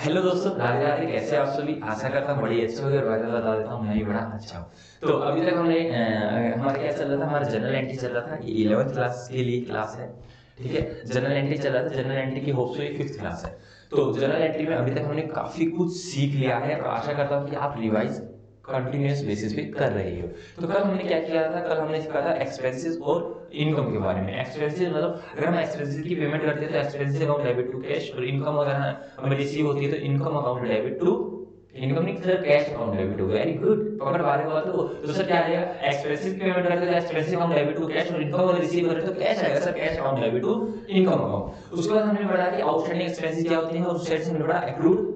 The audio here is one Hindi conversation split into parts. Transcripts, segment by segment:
हेलो दोस्तों, राधे राधे। कैसे आप सभी? आशा करता हूँ बड़ी अच्छे होंगे और मैं बता देता हूँ मैं भी बड़ा अच्छा हूँ। तो अभी तक हमने हमारा क्या चल रहा था, हमारा जनरल एंट्री चल रहा था। ये 11th क्लास के लिए क्लास है, ठीक है। जनरल एंट्री चल रहा था, जनरल एंट्री की होपसो 5th क्लास है। तो जनरल एंट्री में अभी तक हमने काफी कुछ सीख लिया है और आशा करता हूँ कि आप रिवाइज कंटिन्यूस बेसिस पे कर रही हो। तो कल हमने क्या किया था? कल हमने सीखा था एक्सपेंसेस और इनकम के बारे में। एक्सपेंसेस मतलब अगर हम एक्सपेंसेस की पेमेंट करते हैं तो expenses account debit to cash, और इनकम अगर हमें रिसीव होती है तो income account debit to income नहीं sir, cash account debit to. Very good, पकड़ पा रहे हो बात को। तो सर क्या आएगा? एक्सपेंसेस की पेमेंट करते हैं तो expenses account debit to cash, और इनकम अगर रिसीव करते हैं तो कैश आएगा sir, cash account debit to income account. उसके बाद हमने पढ़ा कि आउटस्टैंडिंग एक्सपेंसेस क्या होती है, और उस साइड से हमने पढ़ा एक्रूड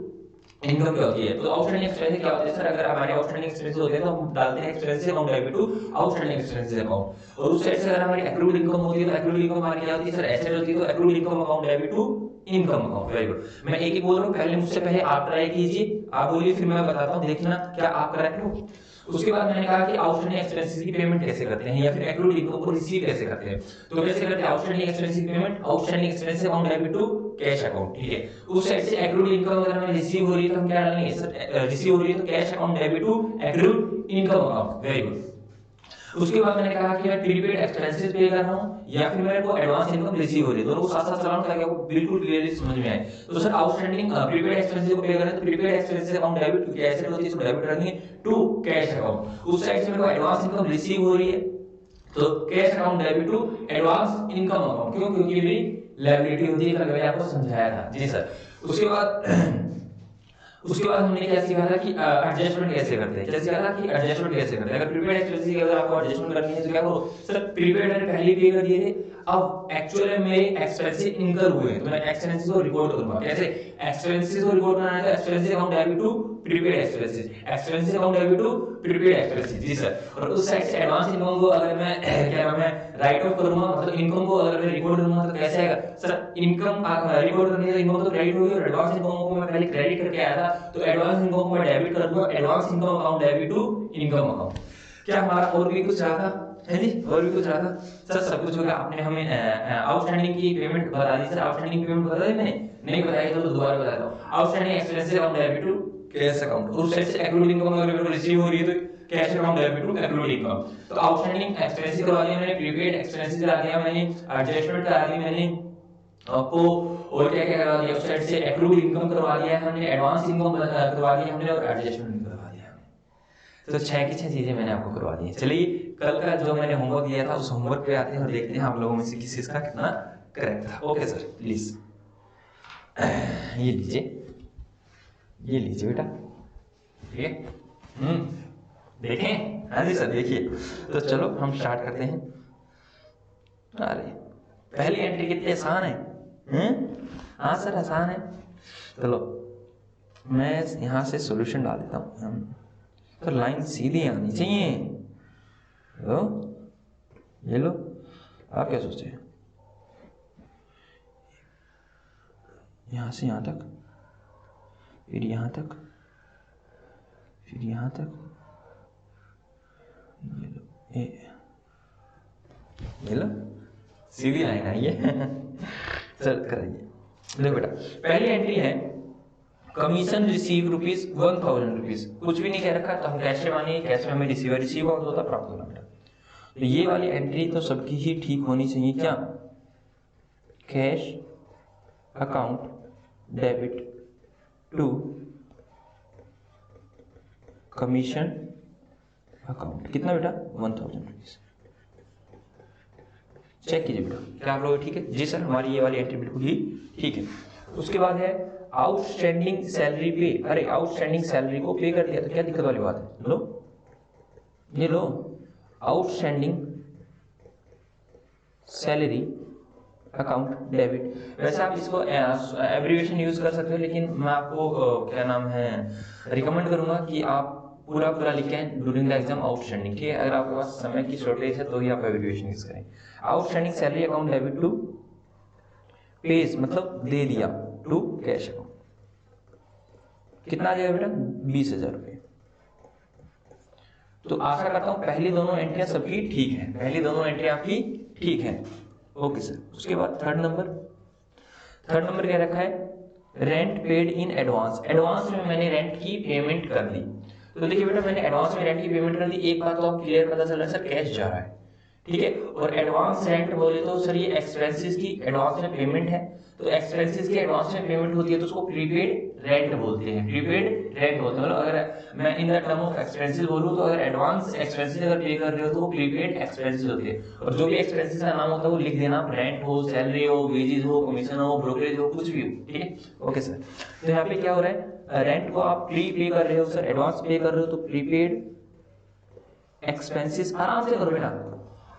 इनकम क्या होती है। तो आउटस्टैंडिंग एक्सपेंसेस क्या होते हैं सर? अगर हमारे आउटस्टैंडिंग एक्सपेंसेस होते हैं तो हम डालते हैं expenses account debit to outstanding expenses account. और उस साइड से अगर हमारी एक्रूड इनकम होती है तो एक्रूड इनकम हमारी क्या होती है सर? एसेट होती है, तो accrued income account debit to income account. Very good. मैं एक ही बोल रहा हूँ, पहले मुझसे पहले आप ट्राई कीजिए, आप बोलिए, फिर मैं बताता हूँ, देखना क्या आप करेक्ट हो। उसके बाद मैंने कहा कि आउटस्टैंडिंग एक्सपेंसेस की पेमेंट कैसे करते हैं, या फिर एक्रूड इनकम को रिसीव कैसे करते हैं। तो कैसे करते हैं आउटस्टैंडिंग एक्सपेंसेस की पेमेंट? Outstanding expenses account debit to cash account, ठीक है। उस साइड से एक्रूड इनकम अगर हमें रिसीव हो रही है तो हम क्या डालेंगे सर? रिसीव हो रही है तो cash account debit to accrued income account. Very good. उसके बाद मैंने कहा कि मैं प्रीपेड एक्सपेंसेस पे कर रहा हूँ या फिर मेरे को एडवांस इनकम रिसीव हो रही है, दोनों को साथ साथ चलाना ताकि आपको बिल्कुल क्लियरली समझ में आए। तो सर आउटस्टैंडिंग प्रीपेड एक्सपेंसेस को पे करें तो प्रीपेड एक्सपेंसेस अकाउंट डेबिट, क्योंकि एसेट होती है इसको डेबिट रखेंगे टू कैश अकाउंट। उस साइड से मेरे को एडवांस इनकम रिसीव हो रही है तो cash account debit to advance income account. क्यों? क्योंकि मेरी लायबिलिटी होती है, कल मैंने आपको समझाया था जी सर। उसके बाद हमने क्या सीखा था कि एडजस्टमेंट कैसे करते हैं। क्या सीखा था कि एडजस्टमेंट कैसे करते हैं। अगर प्रीपेड एक्सपेंसेस की अगर आपको एडजस्टमेंट करनी है तो क्या करो सर? प्रीपेड मैंने पहले पे कर दिए थे, अब एक्चुअल में मेरे एक्सपेंसेस इनकर हुए हैं तो मैं एक्सपेंसेस को रिकॉर्ड करूंगा। कैसे एक्सपेंसेस को रिकॉर्ड करना है? तो expenses account debit to prepaid expenses, expenses account debit to prepaid expenses जी सर। और उस साइड से एडवांस इनकम को अगर मैं क्या नाम है राइट ऑफ करूंगा, मतलब इनकम को अगर मैं रिकॉर्ड करूंगा तो कैसे आएगा सर? इनकम रिकॉर्ड करने से इनकम तो क्रेडिट होगी, और एडवांस इनकम को मैं पहले क्रेडिट करके आया था तो एडवांस इनकम को मैं डेबिट कर दूंगा, advance income account debit to income account. क्या हमारा और भी कुछ रहा था? है जी, और भी कुछ रहा था सर? सब कुछ हो गया। आपने हमें आउटस्टैंडिंग की पेमेंट बता दी सर। आउटस्टैंडिंग पेमेंट बता दी मैंने? नहीं बताई तो दोबारा बताता हूं। Outstanding expenses account debit to cash account, और उस साइड से एक्रूड इनकम अगर मेरे को रिसीव हो रही है तो cash account debit to accrued income. तो आउटस्टैंडिंग एक्सपेंसेस करवा दिया मैंने, प्रीपेड एक्सपेंसेस करा दिया मैंने, एडजस्टमेंट करा दी मैंने आपको, और क्या क्या करवा दिया उस साइड से? एक्रूड इनकम करवा दिया है हमने, एडवांस इनकम करवा दिया हमने, और एडजस्टमेंट करवा दिया हमने। तो 6 की 6 चीजें मैंने आपको करवा दी है। चलिए कल का जो मैंने होमवर्क दिया था उस होमवर्क पे आते हैं और देखते हैं आप लोगों में से किस का कितना करेक्ट था। ओके सर, प्लीज ये लीजिए, ये लीजिए बेटा, ठीक है। देखें? हाँ जी सर, देखिए। तो चलो हम स्टार्ट करते हैं। अरे पहली एंट्री कितनी आसान है। हाँ सर आसान है। चलो मैं यहाँ से सॉल्यूशन डाल देता हूँ। तो लाइन सीधी आनी चाहिए। लो ये लो, आप क्या सोचते हैं? यहाँ से यहाँ तक, फिर यहाँ तक, फिर यहाँ तक, ये लो सीधी लाइन आई है। चल कराइए। देखो बेटा, पहली एंट्री है कमीशन रिसीव ₹1000। कुछ भी नहीं कह रखा तो हम कैसे मानिए? कैसे हमें रिसीव आउट होता प्राप्त होना बेटा। तो ये वाली एंट्री तो सबकी ही ठीक होनी चाहिए। क्या? Cash account debit to commission account. कितना बेटा? ₹1000। चेक कीजिए बेटा, क्या आप लोग ठीक है? जी सर, हमारी ये वाली एंट्री बिल्कुल ही ठीक है। उसके बाद है आउटस्टैंडिंग सैलरी पे। अरे आउटस्टैंडिंग सैलरी को पे कर दिया तो क्या दिक्कत वाली बात है? लो ये लो, आउटस्टैंडिंग सैलरी अकाउंट डेबिट। वैसे आप इसको एब्रिविएशन यूज कर सकते हो, लेकिन मैं आपको क्या नाम है रिकमेंड करूंगा कि आप पूरा पूरा लिखें ड्यूरिंग द एग्जाम आउटस्टैंडिंग, ठीक है। अगर आपके पास समय की शॉर्टेज है तो ही आप एब्रिविएशन यूज करें। Outstanding salary account debit to page, मतलब दे दिया, टू कैश अकाउंट। कितना आ जाएगा बेटा? ₹20,000। तो आशा करता हूं पहली दोनों एंट्रियां सबकी ठीक है, पहली दोनों एंट्रियां आपकी ठीक है। Okay sir. उसके बाद थर्ड नंबर क्या रखा है? Rent paid in advance, advance में मैंने रेंट की पेमेंट कर दी। तो देखिए बेटा मैंने एडवांस में रेंट की पेमेंट कर दी, एक बात तो आप क्लियर पता चल रहा है सर कैश जा रहा है, ठीक है। और एडवांस रेंट बोले तो सर ये एक्सपेंसेस की एडवांस में पेमेंट है, तो एक्सपेंसेस की एडवांस में पेमेंट होती है तो उसको प्रीपेड रेंट बोलते हैं, प्रीपेड रेंट बोलते हैं। मतलब अगर मैं in the term of expenses बोलूं तो अगर एडवांस एक्सपेंसेस अगर पे कर रहे हो तो वो प्रीपेड एक्सपेंसेस होते हैं। और जो भी एक्सपेंसेस का नाम होता है वो लिख देना, रेंट हो, सैलरी हो, वेजेस हो, कमीशन हो, ब्रोकरेज हो, कुछ भी हो, ठीक है। ओके सर, तो यहाँ पे क्या हो रहा है, रेंट को आप प्री पे कर रहे हो सर, एडवांस पे कर रहे हो तो प्रीपेड एक्सपेंसेस। आराम से करो बेटा,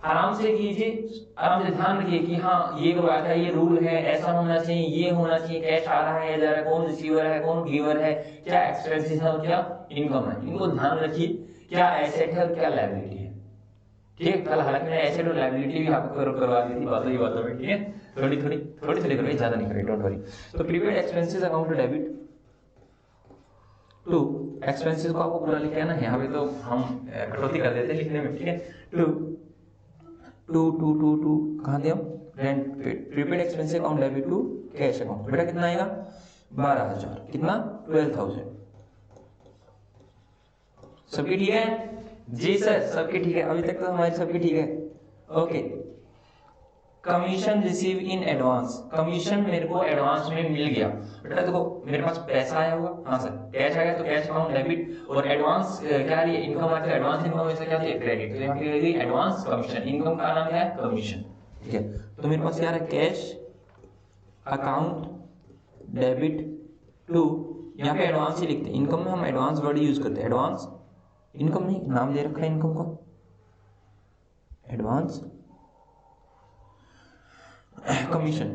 आराम से कीजिए, आराम से ध्यान रखिए कि हाँ ये बात है, ये रूल है, ऐसा होना चाहिए, ये होना चाहिए, कैश आ रहा है, जा रहा है, कौन रिसीवर है, कौन गिवर है, क्या एक्सपेंसेस है और क्या इनकम है, इनको ध्यान रखिए, क्या एसेट है और क्या लायबिलिटी है, ठीक है। कल हालांकि मैंने एसेट और लायबिलिटी भी आपको करवा दी थी बातों ही बातों में, ठीक है। थोड़ी थोड़ी करो, ज्यादा नहीं करें, डोंट वरी। तो prepaid expenses account debit to expenses को आपको पूरा लिखना है, यहाँ पे तो हम कटौती कर देते हैं लिखने में, ठीक है। टू कहाँ दिया, rent prepaid expense account debit to cash account. बेटा कितना आएगा 12,000, कितना 12,000। सबकी ठीक है जी सर, सबकी ठीक है, अभी तक तो हमारी सबकी ठीक है। Okay, commission receive in advance, commission मेरे को एडवांस में मिल गया। बेटा देखो मेरे पास पैसा आया होगा, हाँ सर कैश आ गया तो कैश अकाउंट डेबिट, और एडवांस क्या है, इनकम आती है, एडवांस इनकम ऐसा क्या होती है, क्रेडिट। तो यहाँ पे एडवांस कमीशन, इनकम का नाम क्या है, कमीशन, ठीक है। तो मेरे पास क्या है, कैश अकाउंट डेबिट टू, यहाँ पे एडवांस ही लिखते हैं, इनकम में हम एडवांस वर्ड यूज करते हैं, एडवांस इनकम नहीं, नाम दे रखा है इनकम का, advance commission,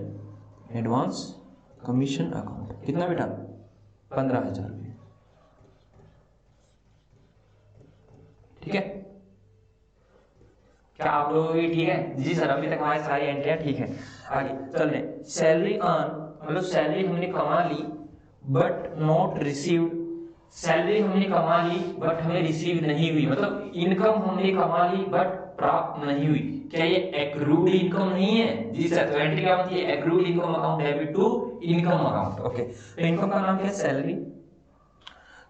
advance commission account. कितना बेटा 15,000 रुपये, ठीक है। क्या आप लोगों की ठीक है जी सर, अभी तक हमारी सारी एंट्रियां ठीक है। आगे चल रहे, सैलरी अर्न मतलब सैलरी हमने कमा ली बट नॉट रिसीव्ड, सैलरी हमने कमा ली बट हमें रिसीव नहीं हुई, मतलब इनकम हमने कमा ली बट प्राप्त नहीं हुई। क्या ये एक्रूड इनकम नहीं है जी सर? तो एंट्री क्या होती है, accrued income account debit to income account. Okay, तो इनकम का नाम क्या है, सैलरी।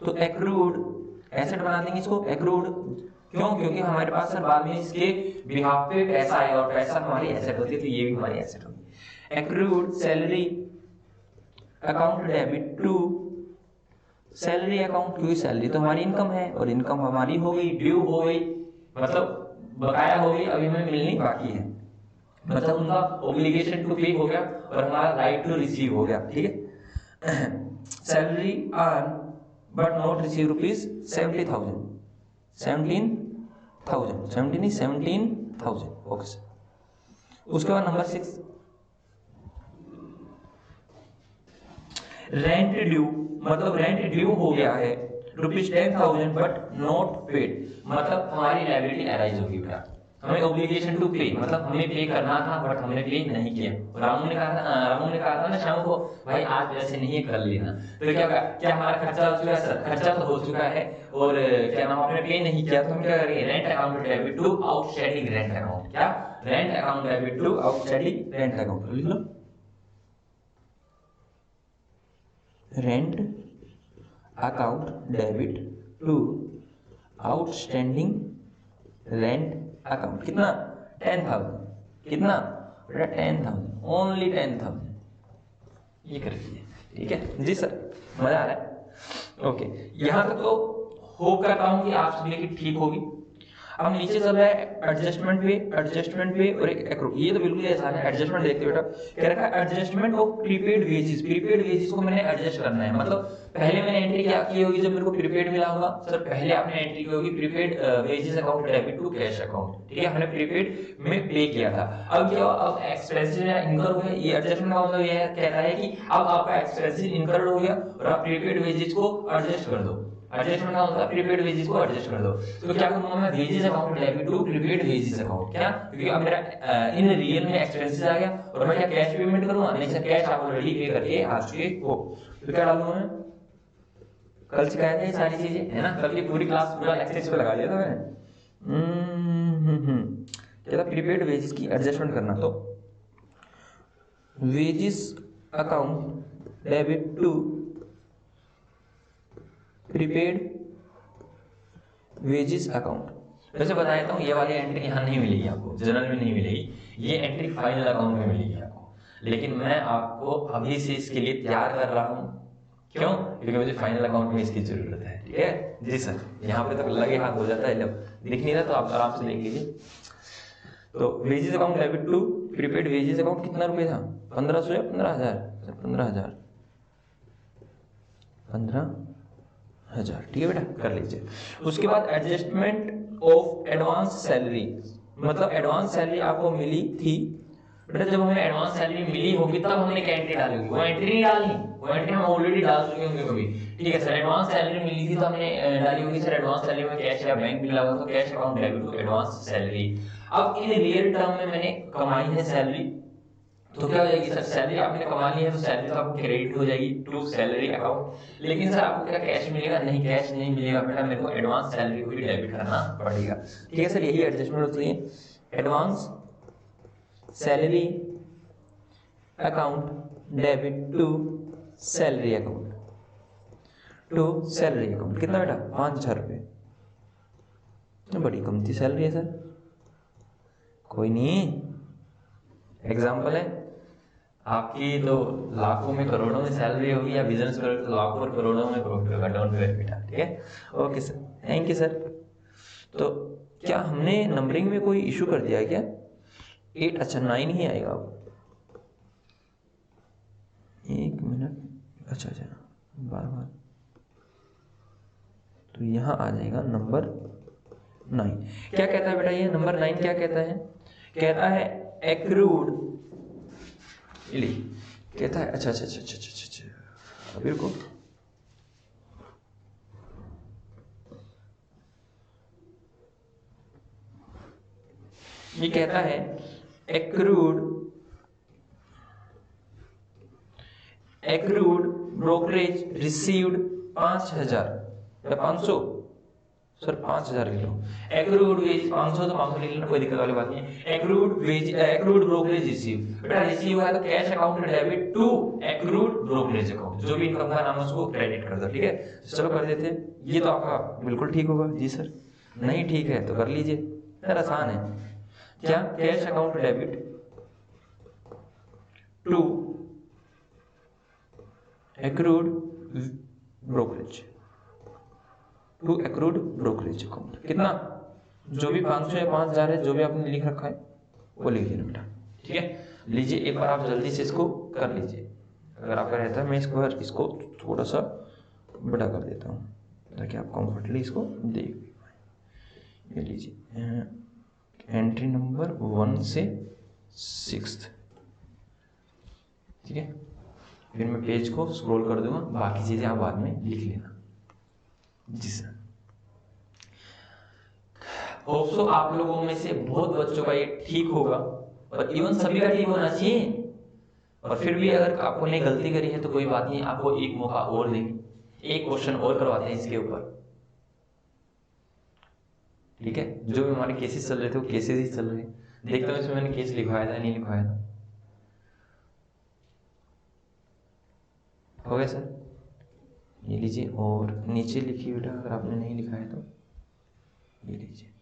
तो एक्रूड एसेट बना देंगे इसको, एक्रूड क्यों, क्योंकि हमारे पास सर बाद में इसके बिहाफ पे पैसा आएगा और पैसा हमारी एसेट होती है, तो ये भी हमारी एसेट होगी। Accrued salary account debit to salary account, क्योंकि सैलरी तो हमारी इनकम है और इनकम हमारी हो गई, ड्यू हो गई, मतलब बकाया हो गई, अभी हमें मिलनी बाकी है, मतलब उनका ऑब्लिगेशन टू पे हो गया और हमारा राइट टू रिसीव हो गया, ठीक है। Salary earn but not receive rupees 70,000, 17,000 okay sir. उसके बाद नंबर 6 रेंट ड्यू, मतलब रेंट ड्यू हो गया है रुपीज 10,000 बट नॉट पेड, मतलब हमारी लायबिलिटी अराइज होगी बेटा, हमें ऑब्लिगेशन टू पे, मतलब हमें पे करना था बट हमने पे नहीं किया। रामू ने कहा था ना शाम को, भाई आज वैसे नहीं कल लेना, तो क्या हमारा खर्चा हो चुका है सर? खर्चा तो हो चुका है और क्या नाम आपने पे नहीं किया, तो हम क्या करेंगे, rent account debit to outstanding rent account, क्या rent account debit to outstanding rent account, लिख लो rent account debit to outstanding rent account. कितना 10,000, कितना बेटा 10,000, ओनली 10,000, ये कर लीजिए, ठीक है जी सर, मजा आ रहा है। ओके, यहां तक तो होप करता हूं कि आप सभी की ठीक होगी। अब नीचे चल रहा है एडजस्टमेंट पे और एक एक्रूड, ये तो बिल्कुल आसान है। एडजस्टमेंट देखते बेटा, कह रखा है adjustment of prepaid wages, prepaid wages को मैंने एडजस्ट करना है, मतलब पहले मैंने एंट्री क्या की होगी जब मेरे को प्रीपेड मिला होगा सर, पहले आपने एंट्री की होगी prepaid wages account debit to cash account, ठीक है, हमने प्रीपेड में पे किया था। अब क्या, अब एक्सपेंसेस इनकर हो गया, ये एडजस्टमेंट का मतलब ये कह रहा है कि अब आपका एक्सपेंसेस इनकर हो गया और आप प्रीपेड वेजेस को एडजस्ट कर दो, एडजस्टमेंट का मतलब प्रीपेड वेजेस को एडजस्ट कर दो। तो क्या करूंगा मैं, wages account debit to prepaid wages account, क्या, क्योंकि अब मेरा इन रियल में एक्सपेंसेस आ गया और मैं क्या कैश पेमेंट करूंगा, नहीं सर कैश आप ऑलरेडी पे करके आ चुके हो, तो क्या डालूंगा मैं, कल सिखाया था ये सारी चीजें है ना, कल की पूरी क्लास पूरा एक्सेस पे लगा दिया था मैंने। क्या था, प्रीपेड वेजेस की एडजस्टमेंट करना, तो wages account debit to prepaid wages account. वैसे बता देता हूँ, ये वाली एंट्री यहाँ नहीं मिलेगी आपको, जनरल में नहीं मिलेगी, ये एंट्री फाइनल अकाउंट में मिलेगी आपको। लेकिन मैं आपको अभी से इसके लिए तैयार कर रहा हूँ, क्यों? क्योंकि मुझे फाइनल अकाउंट में इसकी जरूरत है। ठीक है जी सर, यहाँ पे तो लगे हाथ हो जाता है, जब दिख नहीं रहा तो आप आराम से देख लीजिए। तो wages account debit to prepaid wages account कितना रुपए था? 1500 या 15,000? 15,000, 15,000। ठीक है बेटा, कर लीजिए। उसके बाद एडजस्टमेंट ऑफ एडवांस सैलरी, मतलब एडवांस सैलरी आपको मिली थी बेटा, जब हमें एडवांस सैलरी मिली होगी तब हमने क्या एंट्री डाली होगी? वो एंट्री नहीं डालनी, वो एंट्री हम ऑलरेडी डाल चुके होंगे कभी। ठीक है सर, एडवांस सैलरी मिली थी तो हमने डाली होगी सर एडवांस सैलरी में कैश या बैंक मिला होगा तो cash account debit to advance salary. अब इन रियल टर्म में मैंने कमाई है सैलरी, तो क्या हो जाएगी सर? सैलरी आपने कमा ली है तो सैलरी तो आपको क्रेडिट हो जाएगी टू सैलरी अकाउंट। लेकिन सर आपको क्या कैश मिलेगा? नहीं, कैश नहीं मिलेगा बेटा, मेरे को एडवांस सैलरी को ही डेबिट करना पड़ेगा। ठीक है सर, यही एडजस्टमेंट होती है, advance salary account debit to salary account, to salary account. कितना बेटा? 5,000 रुपये। बड़ी कम थी सैलरी है सर, कोई नहीं, एग्जाम्पल है आपकी, तो लाखों में करोड़ों में सैलरी होगी, या बिजनेस करोगे तो लाखों और करोड़ों में प्रॉफिट होगा, डोंट वरी बेटा। ठीक है, okay sir, thank you sir. तो क्या हमने नंबरिंग में कोई इशू कर दिया है क्या? 8, अच्छा 9 ही आएगा अब, 1 मिनट, अच्छा बार, तो यहाँ आ जाएगा नंबर 9। क्या कहता है बेटा ये नंबर 9? क्या कहता है? कहता है एक्रूड, कहता है अच्छा, अभी रुको, ये कहता है एक्रूड ब्रोकरेज रिसीव्ड 5,000 या 500 सर, 5,000 लिख लो। एक्रूड वेज 500 तो 500 लिख लेना, कोई दिक्कत वाली बात नहीं है। एक्रूड ब्रोकरेज रिसीव, बेटा रिसीव है तो cash account debit to accrued brokerage account, जो भी इनकम का नाम है उसको क्रेडिट कर दो। ठीक है, चलो कर देते हैं। ये तो आपका बिल्कुल ठीक होगा जी सर, नहीं ठीक है तो कर लीजिए सर, आसान है। क्या? Cash account debit to accrued brokerage, to accrued brokerage account. कितना? जो भी 500 या 5,000 है, जो भी आपने लिख रखा है वो लिख देना बेटा। ठीक है, लीजिए एक बार आप जल्दी से इसको कर लीजिए। अगर आपका रहता है, मैं इसको थोड़ा सा बड़ा कर देता हूँ ताकि आप कंफर्टेबली इसको देख भी पाए। ये लीजिए, एंट्री नंबर 1 से 6। ठीक है, फिर मैं पेज को स्क्रॉल कर दूंगा, बाकी चीजें आप बाद में लिख लेना जी सर। होप सो आप लोगों में से बहुत बच्चों का ये ठीक होगा, और इवन सभी का ठीक होना चाहिए। और फिर भी अगर आपने गलती करी है तो कोई बात नहीं, आपको एक मौका और देंगे, एक क्वेश्चन और करवाते हैं इसके ऊपर। ठीक है, जो भी हमारे केसेस चल रहे थे वो केसेस ही चल रहे हैं। देखता हूँ इसमें मैंने केस लिखवाया था नहीं लिखवाया था। हो गया सर, ये लीजिए, और नीचे लिखिए बेटा अगर आपने नहीं लिखा है तो ये लीजिए।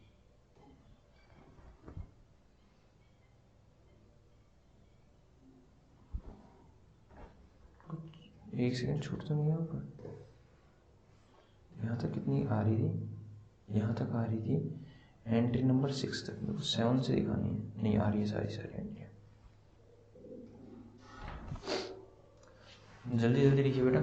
एक सेकंड छूट तो नहीं है ऊपर, यहाँ तक कितनी आ रही थी? यहाँ तक आ रही थी एंट्री नंबर 6 तक, मेरे को 7 से दिखानी है, नहीं आ रही है सारी एंट्रियाँ। जल्दी जल्दी लिखिए बेटा।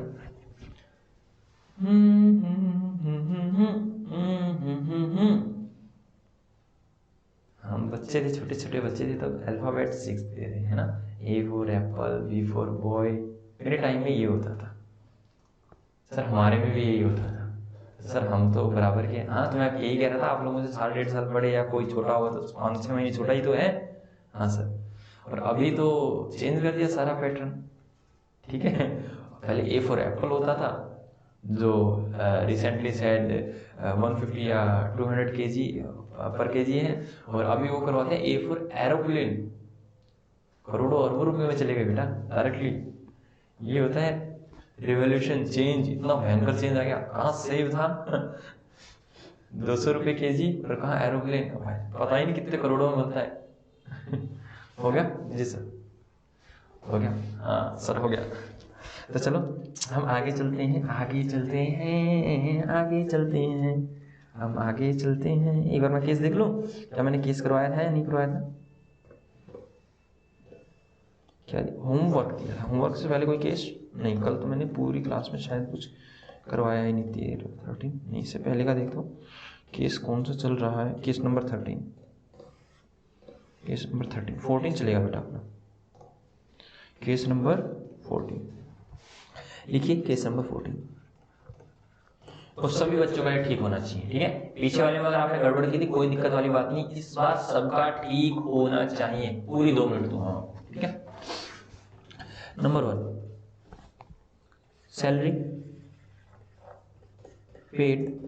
हम बच्चे थे, छोटे छोटे बच्चे थे तब अल्फाबेट सीखते थे, है ना? A for Apple, B for boy, मेरे टाइम में ये होता था सर, हमारे में भी यही होता था सर, हम तो बराबर के। हाँ, तो मैं यही कह रहा था, आप लोगों से 1.5 साल बड़े या कोई छोटा हुआ तो 5-6 महीने छोटा ही तो है। हाँ सर, और अभी तो चेंज कर दिया सारा पैटर्न। ठीक है, पहले A फॉर एप्पल होता था, जो रिसेंटली शायद 150 या 200 kg पर केजी है, और अभी वो करवाते हैं A फॉर एरोप्लेन। करोड़ों अरबों रुपए में चले गए बेटा डायरेक्टली। ये होता है रिवॉल्यूशन चेंज, इतना भयंकर चेंज आ गया। कहाँ सेब था 200 रुपये kg, और कहाँ एरोप्लेन, पता ही नहीं कितने करोड़ों में बनता है। हो गया जी सर, हो गया, हाँ सर हो गया। तो चलो हम आगे चलते हैं, आगे चलते हैं, आगे चलते हैं, हम आगे चलते हैं। एक बार मैं केस देख लूँ, क्या मैंने केस करवाया था या नहीं करवाया था? क्या होमवर्क दिया था? होमवर्क से पहले कोई केस नहीं। कल तो मैंने पूरी क्लास में शायद कुछ करवाया ही नहीं। 13 नहीं, इससे पहले का देखो केस कौन सा चल रहा है। केस नंबर 13, केस नंबर 13, 14 चलेगा बेटा अपना, केस नंबर 14 लिखिए, केस नंबर 14। और सभी बच्चों का ठीक होना चाहिए, ठीक है। पीछे वाले में अगर आपने गड़बड़ की थी कोई दिक्कत वाली बात नहीं, इस बार सबका ठीक होना चाहिए। पूरी 2 मिनट दूंगा, ठीक है। Number 1, salary paid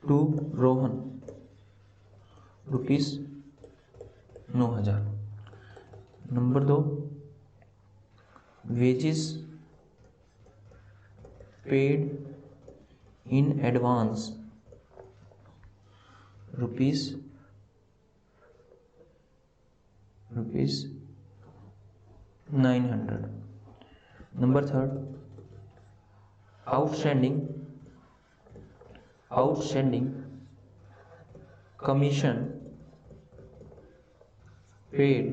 to Rohan ₹9,000। Number 2, wages paid in advance rupees 900। Number 3, outstanding commission paid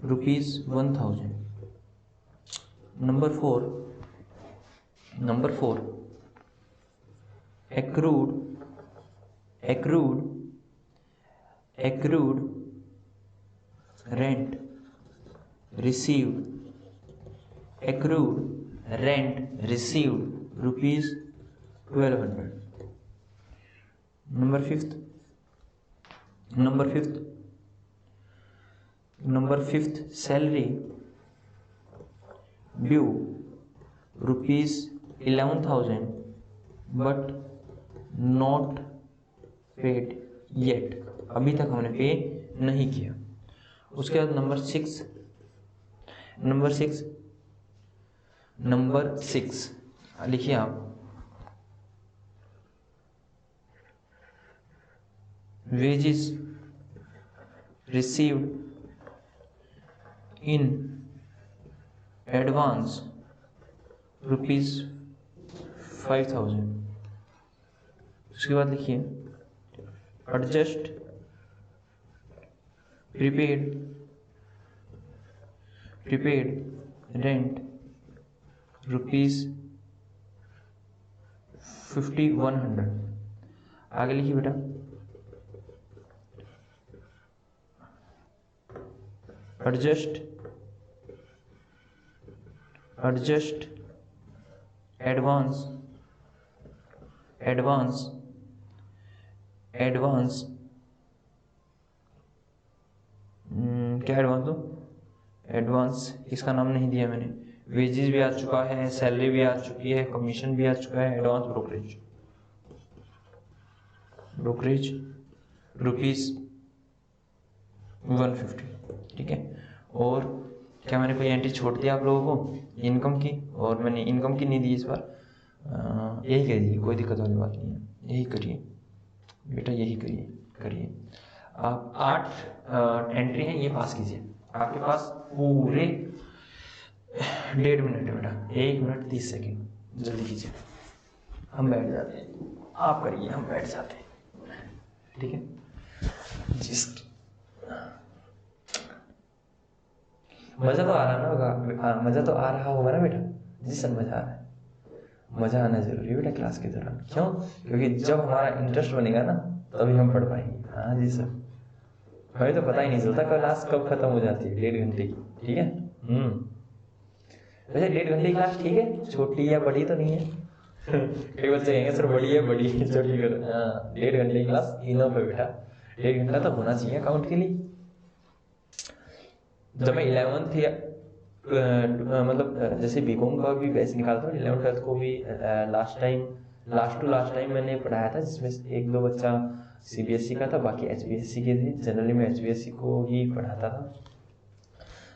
₹1,000। Number 4, accrued rent received ₹1,200। Number 5, salary due ₹11,000 but not paid yet, अभी तक हमने पे नहीं किया। उसके बाद नंबर 6 लिखिए आप, wages received in advance ₹5,000। उसके बाद लिखिए adjust prepaid rent ₹5,100। आगे लिखिए बेटा, adjust advance क्या एडवांस दो? एडवांस इसका नाम नहीं दिया मैंने। वेजेस भी आ चुका है, सैलरी भी आ चुकी है, कमीशन भी आ चुका है, एडवांस ब्रोकरेज ₹150, ठीक है। और क्या मैंने कोई एंट्री छोड़ दिया आप लोगों को इनकम की? और मैंने इनकम की नहीं दी इस बार, यही करिए, कोई दिक्कत वाली बात नहीं है, यही करिए बेटा, यही करिए। आप 8 एंट्री हैं, ये पास कीजिए। आपके पास पूरे 1.5 मिनट है बेटा, 1 मिनट 30 सेकेंड, जल्दी कीजिए। हम बैठ जाते हैं, आप करिए, हम बैठ जाते हैं, ठीक है। मज़ा तो आ रहा ना, मज़ा तो आ रहा होगा ना बेटा? जी सर मज़ा आ रहा है। मज़ा आना जरूरी है बेटा क्लास के दौरान, क्यों? क्योंकि जब हमारा इंटरेस्ट बनेगा ना तभी हम पढ़ पाएंगे। हाँ जी सर, हमें तो पता ही नहीं चलता क्लास कब खत्म हो जाती है, 1.5 घंटे की, ठीक है। वैसे 1.5 घंटे की क्लास ठीक है, छोटी या बड़ी तो नहीं है। कई बच्चे कहेंगे सर बड़ी है, बड़ी छोटी कर। 1.5 घंटे की क्लास इनफ है बेटा, 1.5 घंटा तो होना चाहिए अकाउंट के लिए। जब मैं 11th या मतलब जैसे बीकॉम का भी बैच निकालता हूँ, 11th 12th को भी लास्ट टू लास्ट टाइम मैंने पढ़ाया था, जिसमें 1-2 बच्चा CBSE का था, बाकी HBSE के थे। जनरली मैं HBSE को ही पढ़ाता था।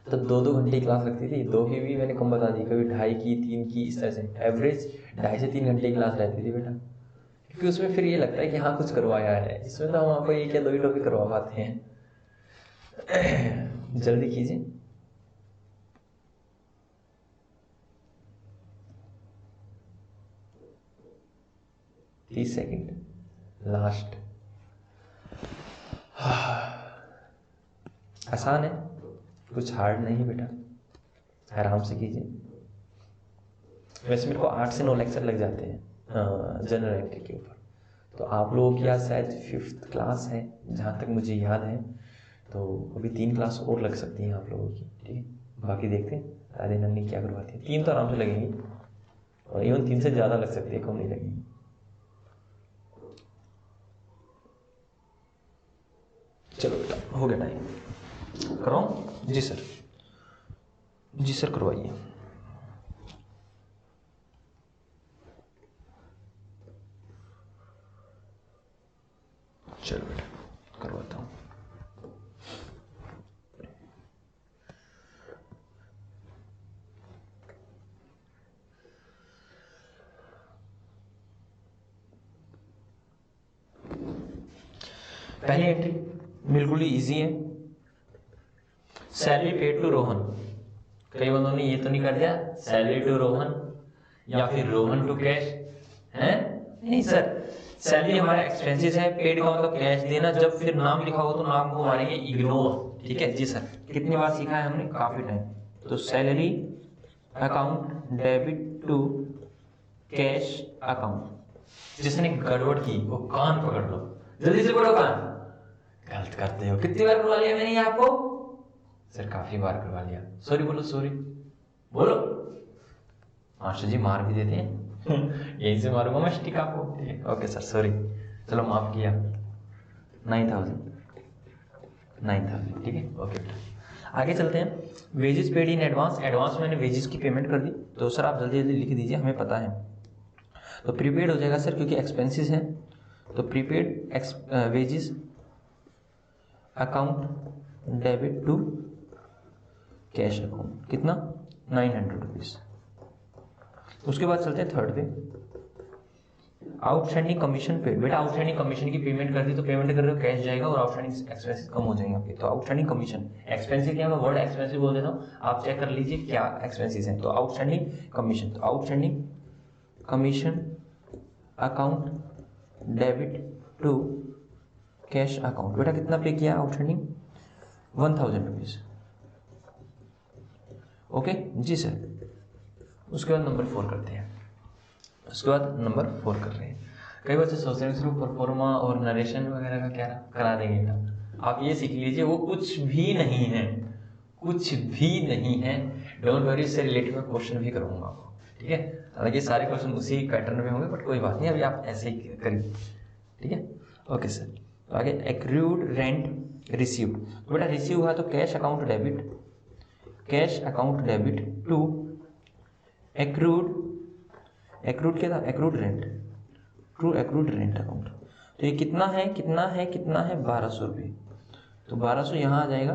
तो 2-2 घंटे की क्लास लगती थी, 2 की भी मैंने कम बता दी, कभी 2.5 की, 3 की, इस तरह से एवरेज 2.5 से 3 घंटे की क्लास रहती थी बेटा। क्योंकि उसमें फिर ये लगता है कि हाँ कुछ करवाया है, इसमें तो हम आपको एक या 2 ही टॉपिक करवा पाते हैं। जल्दी कीजिए। तीस सेकंड लास्ट। आसान है, कुछ हार्ड नहीं बेटा, आराम से कीजिए। वैसे मेरे को 8 से 9 लेक्चर लग जाते हैं जनरल एंट्री के ऊपर। तो आप लोगों की आज शायद 5th क्लास है जहाँ तक मुझे याद है, तो अभी 3 क्लास और लग सकती हैं आप लोगों की, ठीक है। बाकी देखते हैं राधे नन्नी क्या करवाती है। 3 तो आराम से लगेंगी, और इवन 3 से ज़्यादा लग सकती है, कम नहीं लगेंगी। चलो बेटा हो गया टाइम, कराऊं? जी सर, जी सर करवाइए। चलो बेटा करवाता हूँ। पहली एंट्री बिल्कुल ही इजी है, सैलरी पेड टू रोहन। कई बंदों ने ये तो नहीं कर दिया सैलरी टू रोहन या फिर रोहन टू कैश है? नहीं सर, सैलरी हमारा एक्सपेंसेस है, पेड का मतलब कैश देना। जब फिर नाम लिखा हो तो नाम को मारेंगे इग्नोर, ठीक है जी सर। कितनी बार सीखा है हमने? काफी टाइम। तो salary account debit to cash account. जिसने गड़बड़ की वो कान पकड़ लो, जल्दी से पढ़ो कान। गलत करते हो। कितनी बार करवा लिया मैंने ये आपको? सर काफी बार करवा लिया। सॉरी बोलो, सॉरी बोलो। मास्टर जी मार भी देते हैं यहीं से मारूंगा मैं स्टिक आपको। ओके सर सॉरी, चलो माफ किया। 9,000 ठीक है, ओके बेटा। आगे चलते हैं। Wages paid in advance. Advance मैंने वेजेस की पेमेंट कर दी, तो सर आप जल्दी जल्दी लिख दीजिए, हमें पता है। तो प्रीपेड हो जाएगा सर, क्योंकि एक्सपेंसेस है। तो prepaid wages account debit to cash account, कितना? 900 रुपीज। उसके बाद चलते हैं थर्ड पे, आउटस्टैंडिंग कमीशन पेड। बेटा आउटस्टैंडिंग कमीशन की पेमेंट कर दी तो पेमेंट कर रहे हो कैश जाएगा और आउटस्टैंडिंग एक्सपेंसेस कम हो जाएंगे आपके। तो आउटस्टैंडिंग कमीशन, एक्सपेंसेस क्या, मैं वर्ड एक्सपेंसिव बोल देता हूँ, आप चेक कर लीजिए क्या एक्सपेंसेस हैं। तो आउटस्टैंडिंग कमीशन, तो outstanding commission account debit to cash account. बेटा कितना पे किया आउटस्टैंडिंग? 1000 रुपीज। ओके जी सर। उसके बाद नंबर 4 करते हैं। उसके बाद नंबर 4 कर रहे हैं। कई बच्चे सोचते हैं सिर्फ परफॉर्मा और नरेशन वगैरह का क्या करा देंगे ना। आप ये सीख लीजिए वो कुछ भी नहीं है, कुछ भी नहीं है। डोंट वरी, इससे रिलेटेड मैं क्वेश्चन भी करूंगा आपको, ठीक है। हालांकि सारे क्वेश्चन उसी पैटर्न में होंगे, बट कोई बात नहीं, अभी आप ऐसे ही करिए, ठीक है। Okay sir. तो आगे एक्रूड रेंट रिसीव्ड। तो बेटा रिसीव हुआ तो cash account debit, cash account debit to accrued, accrued क्या था? Accrued rent, to accrued rent account. तो ये कितना है, कितना है, कितना है? 1200 रुपये। तो 1200 यहाँ आ जाएगा,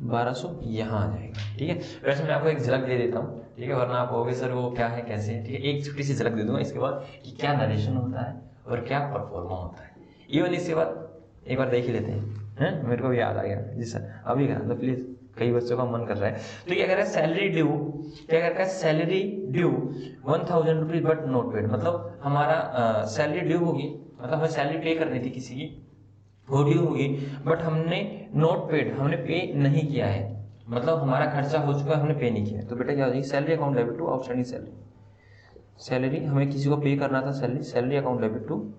1200 यहाँ आ जाएगा, ठीक है। वैसे मैं आपको एक झलक दे देता हूँ, ठीक है, वरना आप कहोगे सर वो क्या है कैसे है, ठीक है। एक छोटी सी झलक दे दूंगा इसके बाद कि क्या नरेशन होता है और क्या परफॉर्मा होता है। इवन इसके बाद एक बार देख ही लेते हैं, मेरे को भी याद आ गया जी सर, अभी करा तो प्लीज, कई बच्चों का मन कर रहा है। तो क्या कह रहा है? सैलरी ड्यू, क्या कहता है? Salary due 1000 rupees but not paid. मतलब हमारा सैलरी ड्यू होगी, मतलब हमें सैलरी पे करनी थी किसी की, वो ड्यू होगी, बट हमने नॉट पेड, हमने पे नहीं किया है, मतलब हमारा खर्चा हो चुका है, हमने पे नहीं किया है। तो बेटा क्या हो जाएगी? Salary account debit to outstanding salary. Salary हमें किसी को पे करना था, salary, salary account debit to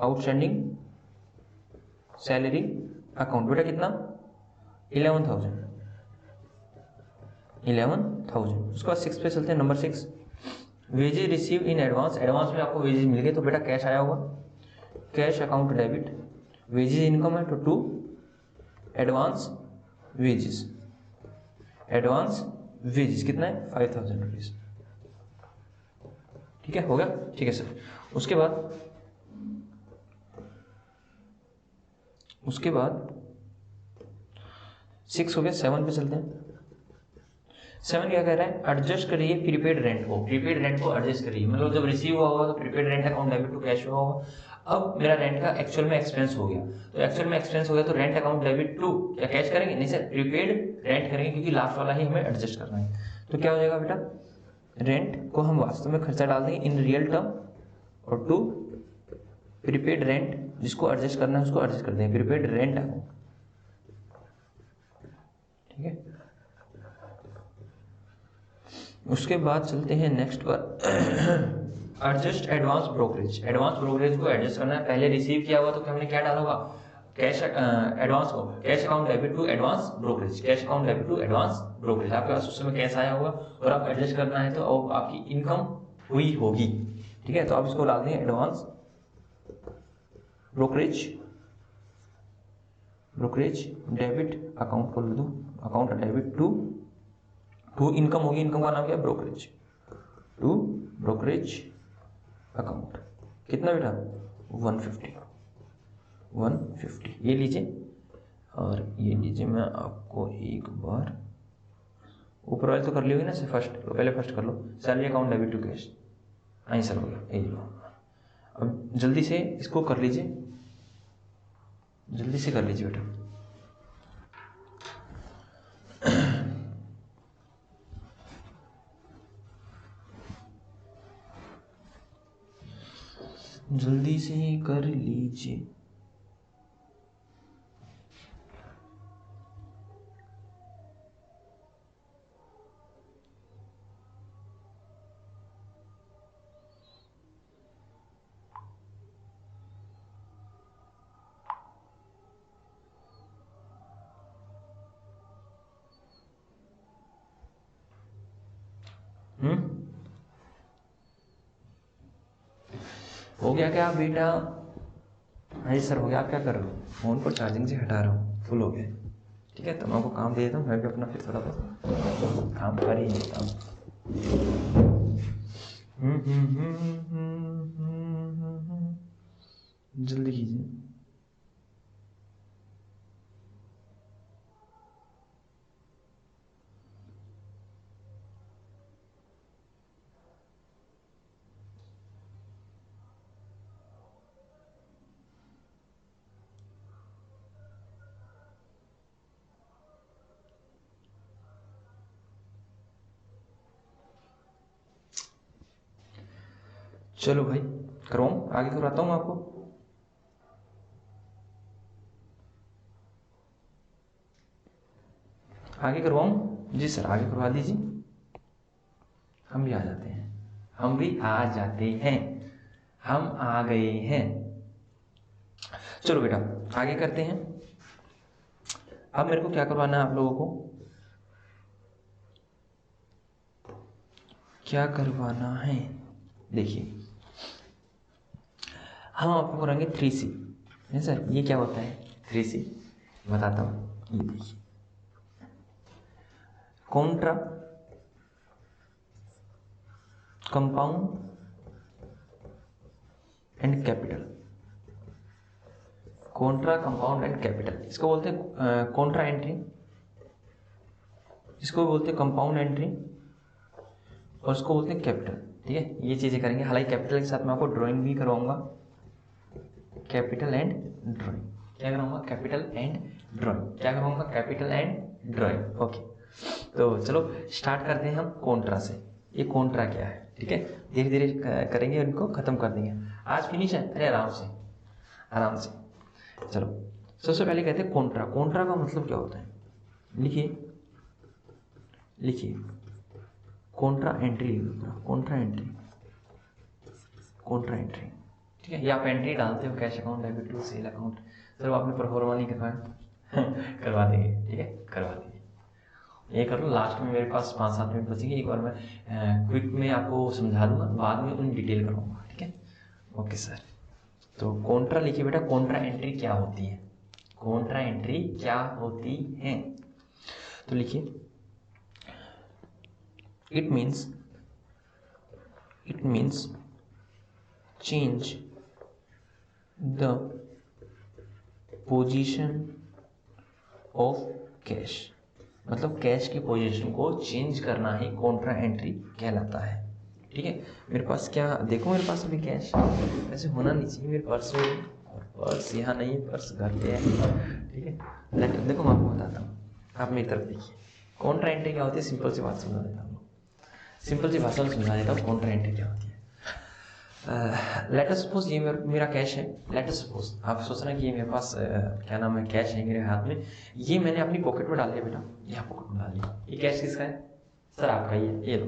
outstanding salary account. बेटा कितना? 11,000। उसके बाद 6 पे चलते हैं, number 6, wages receive in advance. Advance में आपको वेजेस मिल गए, तो बेटा कैश आया होगा, cash account debit, wages income है तो to advance wages, advance wages कितना है? 5000 रुपीज, ठीक है, हो गया, ठीक है सर। उसके बाद 6 हो गया, 7 पे चलते हैं। 7 क्या कह रहा है, एडजस्ट करिए प्रीपेड रेंट को, प्रीपेड रेंट को एडजस्ट करिए, मतलब जब रिसीव हुआ होगा तो prepaid rent account debit to cash हुआ होगा। अब मेरा रेंट का एक्चुअल में एक्सपेंस हो गया, तो एक्चुअल में एक्सपेंस हो गया तो रेंट अकाउंट डेबिट टू क्या कैश करेंगे, नहीं सर प्रीपेड रेंट करेंगे, क्योंकि लास्ट वाला ही हमें एडजस्ट करना है। तो क्या हो जाएगा बेटा, रेंट को हम वास्तव में खर्चा डाल देंगे इन रियल टर्म, और टू प्रीपेड रेंट जिसको एडजस्ट करना है उसको एडजस्ट कर देंगे प्रीपेड रेंट अकाउंट, ठीक है। उसके बाद चलते हैं नेक्स्ट पर, adjust advance brokerage, advance brokerage को एडजस्ट करना है। पहले रिसीव किया हुआ तो हमने क्या डाला होगा, कैश एडवांस को cash account debit to advance brokerage, cash account debit to advance brokerage, आपके पास उस समय कैश आया होगा और आप एडजस्ट करना है तो आपकी इनकम हुई होगी, ठीक है। तो आप इसको डाल देंगे advance brokerage, brokerage debit account को लिख दो, अकाउंट डेबिट टू इनकम होगी, इनकम का नाम क्या है ब्रोकरेज, टू ब्रोकरेज अकाउंट, कितना बेटा 150 ये लीजिए, और ये लीजिए, मैं आपको एक बार ऊपर वाले तो कर ली होगी ना सर, फर्स्ट पहले फर्स्ट कर लो, salary account debit to cash, आई सर हो गया, ये लो। अब जल्दी से इसको कर लीजिए, जल्दी से कर लीजिए बेटा। जल्दी से कर लीजिए। हो गया क्या बेटा, हाँ सर हो गया। आप क्या कर रहे हो, फोन को चार्जिंग से हटा रहा हूँ, फुल हो गया, ठीक है। तो मैं आपको काम दे देता हूँ, मैं भी अपना फिर थोड़ा बहुत काम कर ही लेता हूँ। जल्दी कीजिए। चलो भाई करवाऊँ, आगे करवाता हूँ आपको। आगे करवाऊँ जी सर, आगे करवा दीजिए। हम भी आ जाते हैं, हम भी आ जाते हैं, हम आ गए हैं। चलो बेटा आगे करते हैं। अब मेरे को क्या करवाना है, आप लोगों को क्या करवाना है, देखिए हम आपको कराएंगे 3C, नहीं सर ये क्या होता है 3C, बताता हूँ। ये देखिए Contra compound and capital, Contra compound and capital, इसको बोलते हैं कॉन्ट्रा एंट्री, इसको बोलते हैं कंपाउंड एंट्री, और इसको बोलते हैं कैपिटल, ठीक है। ये चीजें करेंगे, हालांकि कैपिटल के साथ मैं आपको ड्राइंग भी करवाऊंगा, कैपिटल एंड ड्राइंग, क्या कराऊंगा कैपिटल एंड ड्राइंग, क्या कराऊंगा कैपिटल एंड ड्राइंग, ओके। तो चलो स्टार्ट करते हैं हम कॉन्ट्रा से। ये कॉन्ट्रा क्या है, ठीक है, धीरे धीरे करेंगे और इनको खत्म कर देंगे। आज फिनिश है, अरे आराम से आराम से। चलो सबसे पहले कहते हैं कॉन्ट्रा, कॉन्ट्रा का मतलब क्या होता है, लिखिए लिखिए contra entry, contra entry, contra entry, ठीक है। ये आप एंट्री डालते हो cash account debit to sale account, sir आपने परफॉर्मा नहीं करवाया करवा देंगे, ठीक है करवा देंगे। ये कर लो, लास्ट में मेरे पास 5-7 मिनट बचेंगे, एक बार मैं क्विक में आपको समझा दूंगा, बाद में उन डिटेल करूँगा, ठीक है ओके सर। तो कॉन्ट्रा लिखिए बेटा, कॉन्ट्रा एंट्री क्या होती है, कॉन्ट्रा एंट्री क्या होती है, तो लिखिए it means change the position of cash, मतलब कैश की पोजीशन को चेंज करना ही कॉन्ट्रा एंट्री कहलाता है। ठीक है, मेरे पास क्या देखो, मेरे पास अभी कैश ऐसे होना नहीं चाहिए, मेरे पर्स में, और पर्स यहाँ नहीं है, पर्स घर पे है। ठीक है, लेटर देखो मैं आपको बताता हूँ, आप मेरी तरफ देखिए। कॉन्ट्रा एंट्री क्या होती है, सिंपल सी बात समझा देता हूँ, सिंपल सी भाषा में समझा देता हूँ कॉन्ट्रा एंट्री क्या होती है। लेट अस सपोज ये मेरा कैश है, लेट अस सपोज आप सोच रहे हैं कि ये मेरे पास क्या नाम है कैश है मेरे हाथ में, ये मैंने अपनी पॉकेट में डाल दिया बेटा, यहाँ पॉकेट में डाल दिया। ये कैश किसका है सर? आपका ही है, ये लो।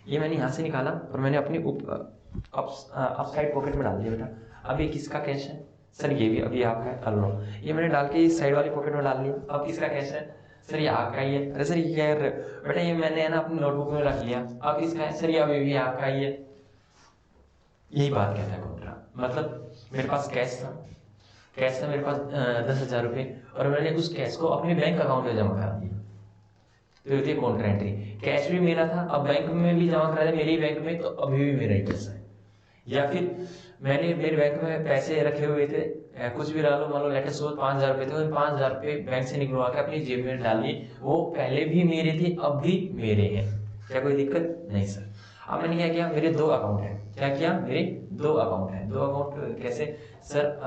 ये मैंने यहाँ से निकाला और मैंने अपनी अप साइड पॉकेट में डाल दिया बेटा। अब ये किसका कैश है सर? ये भी अभी आपका है, लो। ये मैंने डाल के इस साइड वाली पॉकेट में डाल लिया, अब किसका कैश है सर? ये आपका ही है। अरे सर ये क्या बेटा, ये मैंने है ना अपनी नोटबुक में रख लिया, अब किसका है सर? ये अभी भी आपका ही है। यही बात कहता है कॉन्ट्रा। मतलब मेरे पास कैश था मेरे पास 10,000 रुपये, और मैंने उस कैश को अपने बैंक अकाउंट में जमा करा दिया, तो होती है कॉन्ट्रा एंट्री। कैश भी मेरा था, अब बैंक में भी जमा करा दिया, मेरे ही बैंक में, तो अभी भी मेरा ही पैसा है। या फिर मैंने मेरे बैंक में पैसे रखे हुए थे, कुछ भी डालो, मान लो लेटेस्ट 5,000 रुपये थे, 5,000 रुपये बैंक से निकलवा के अपनी जेब में डाल लिए, वो पहले भी मेरे थे, अब भी मेरे हैं। क्या कोई दिक्कत नहीं सर? अब मैंने क्या किया, मेरे 2 अकाउंट है। क्या किया, मेरे 2 अकाउंट है। 2 अकाउंट कैसे सर?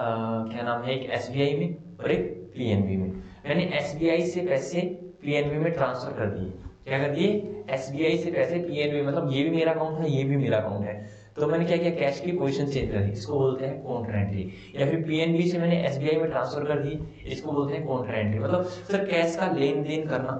क्या नाम है, एक SBI में और एक PNB में। मैंने SBI से पैसे PNB में ट्रांसफर कर दिए। क्या कर दिए? SBI से पैसे PNB, मतलब ये भी मेरा अकाउंट है, ये भी मेरा अकाउंट है, तो मैंने क्या किया, कैश की पोजीशन चेंज कर दी, इसको बोलते हैं कॉन्ट्रा एंट्री। या फिर PNB से मैंने SBI में ट्रांसफर कर दी, इसको बोलते हैं कॉन्ट्रा एंट्री। मतलब सर कैश का लेन देन करना,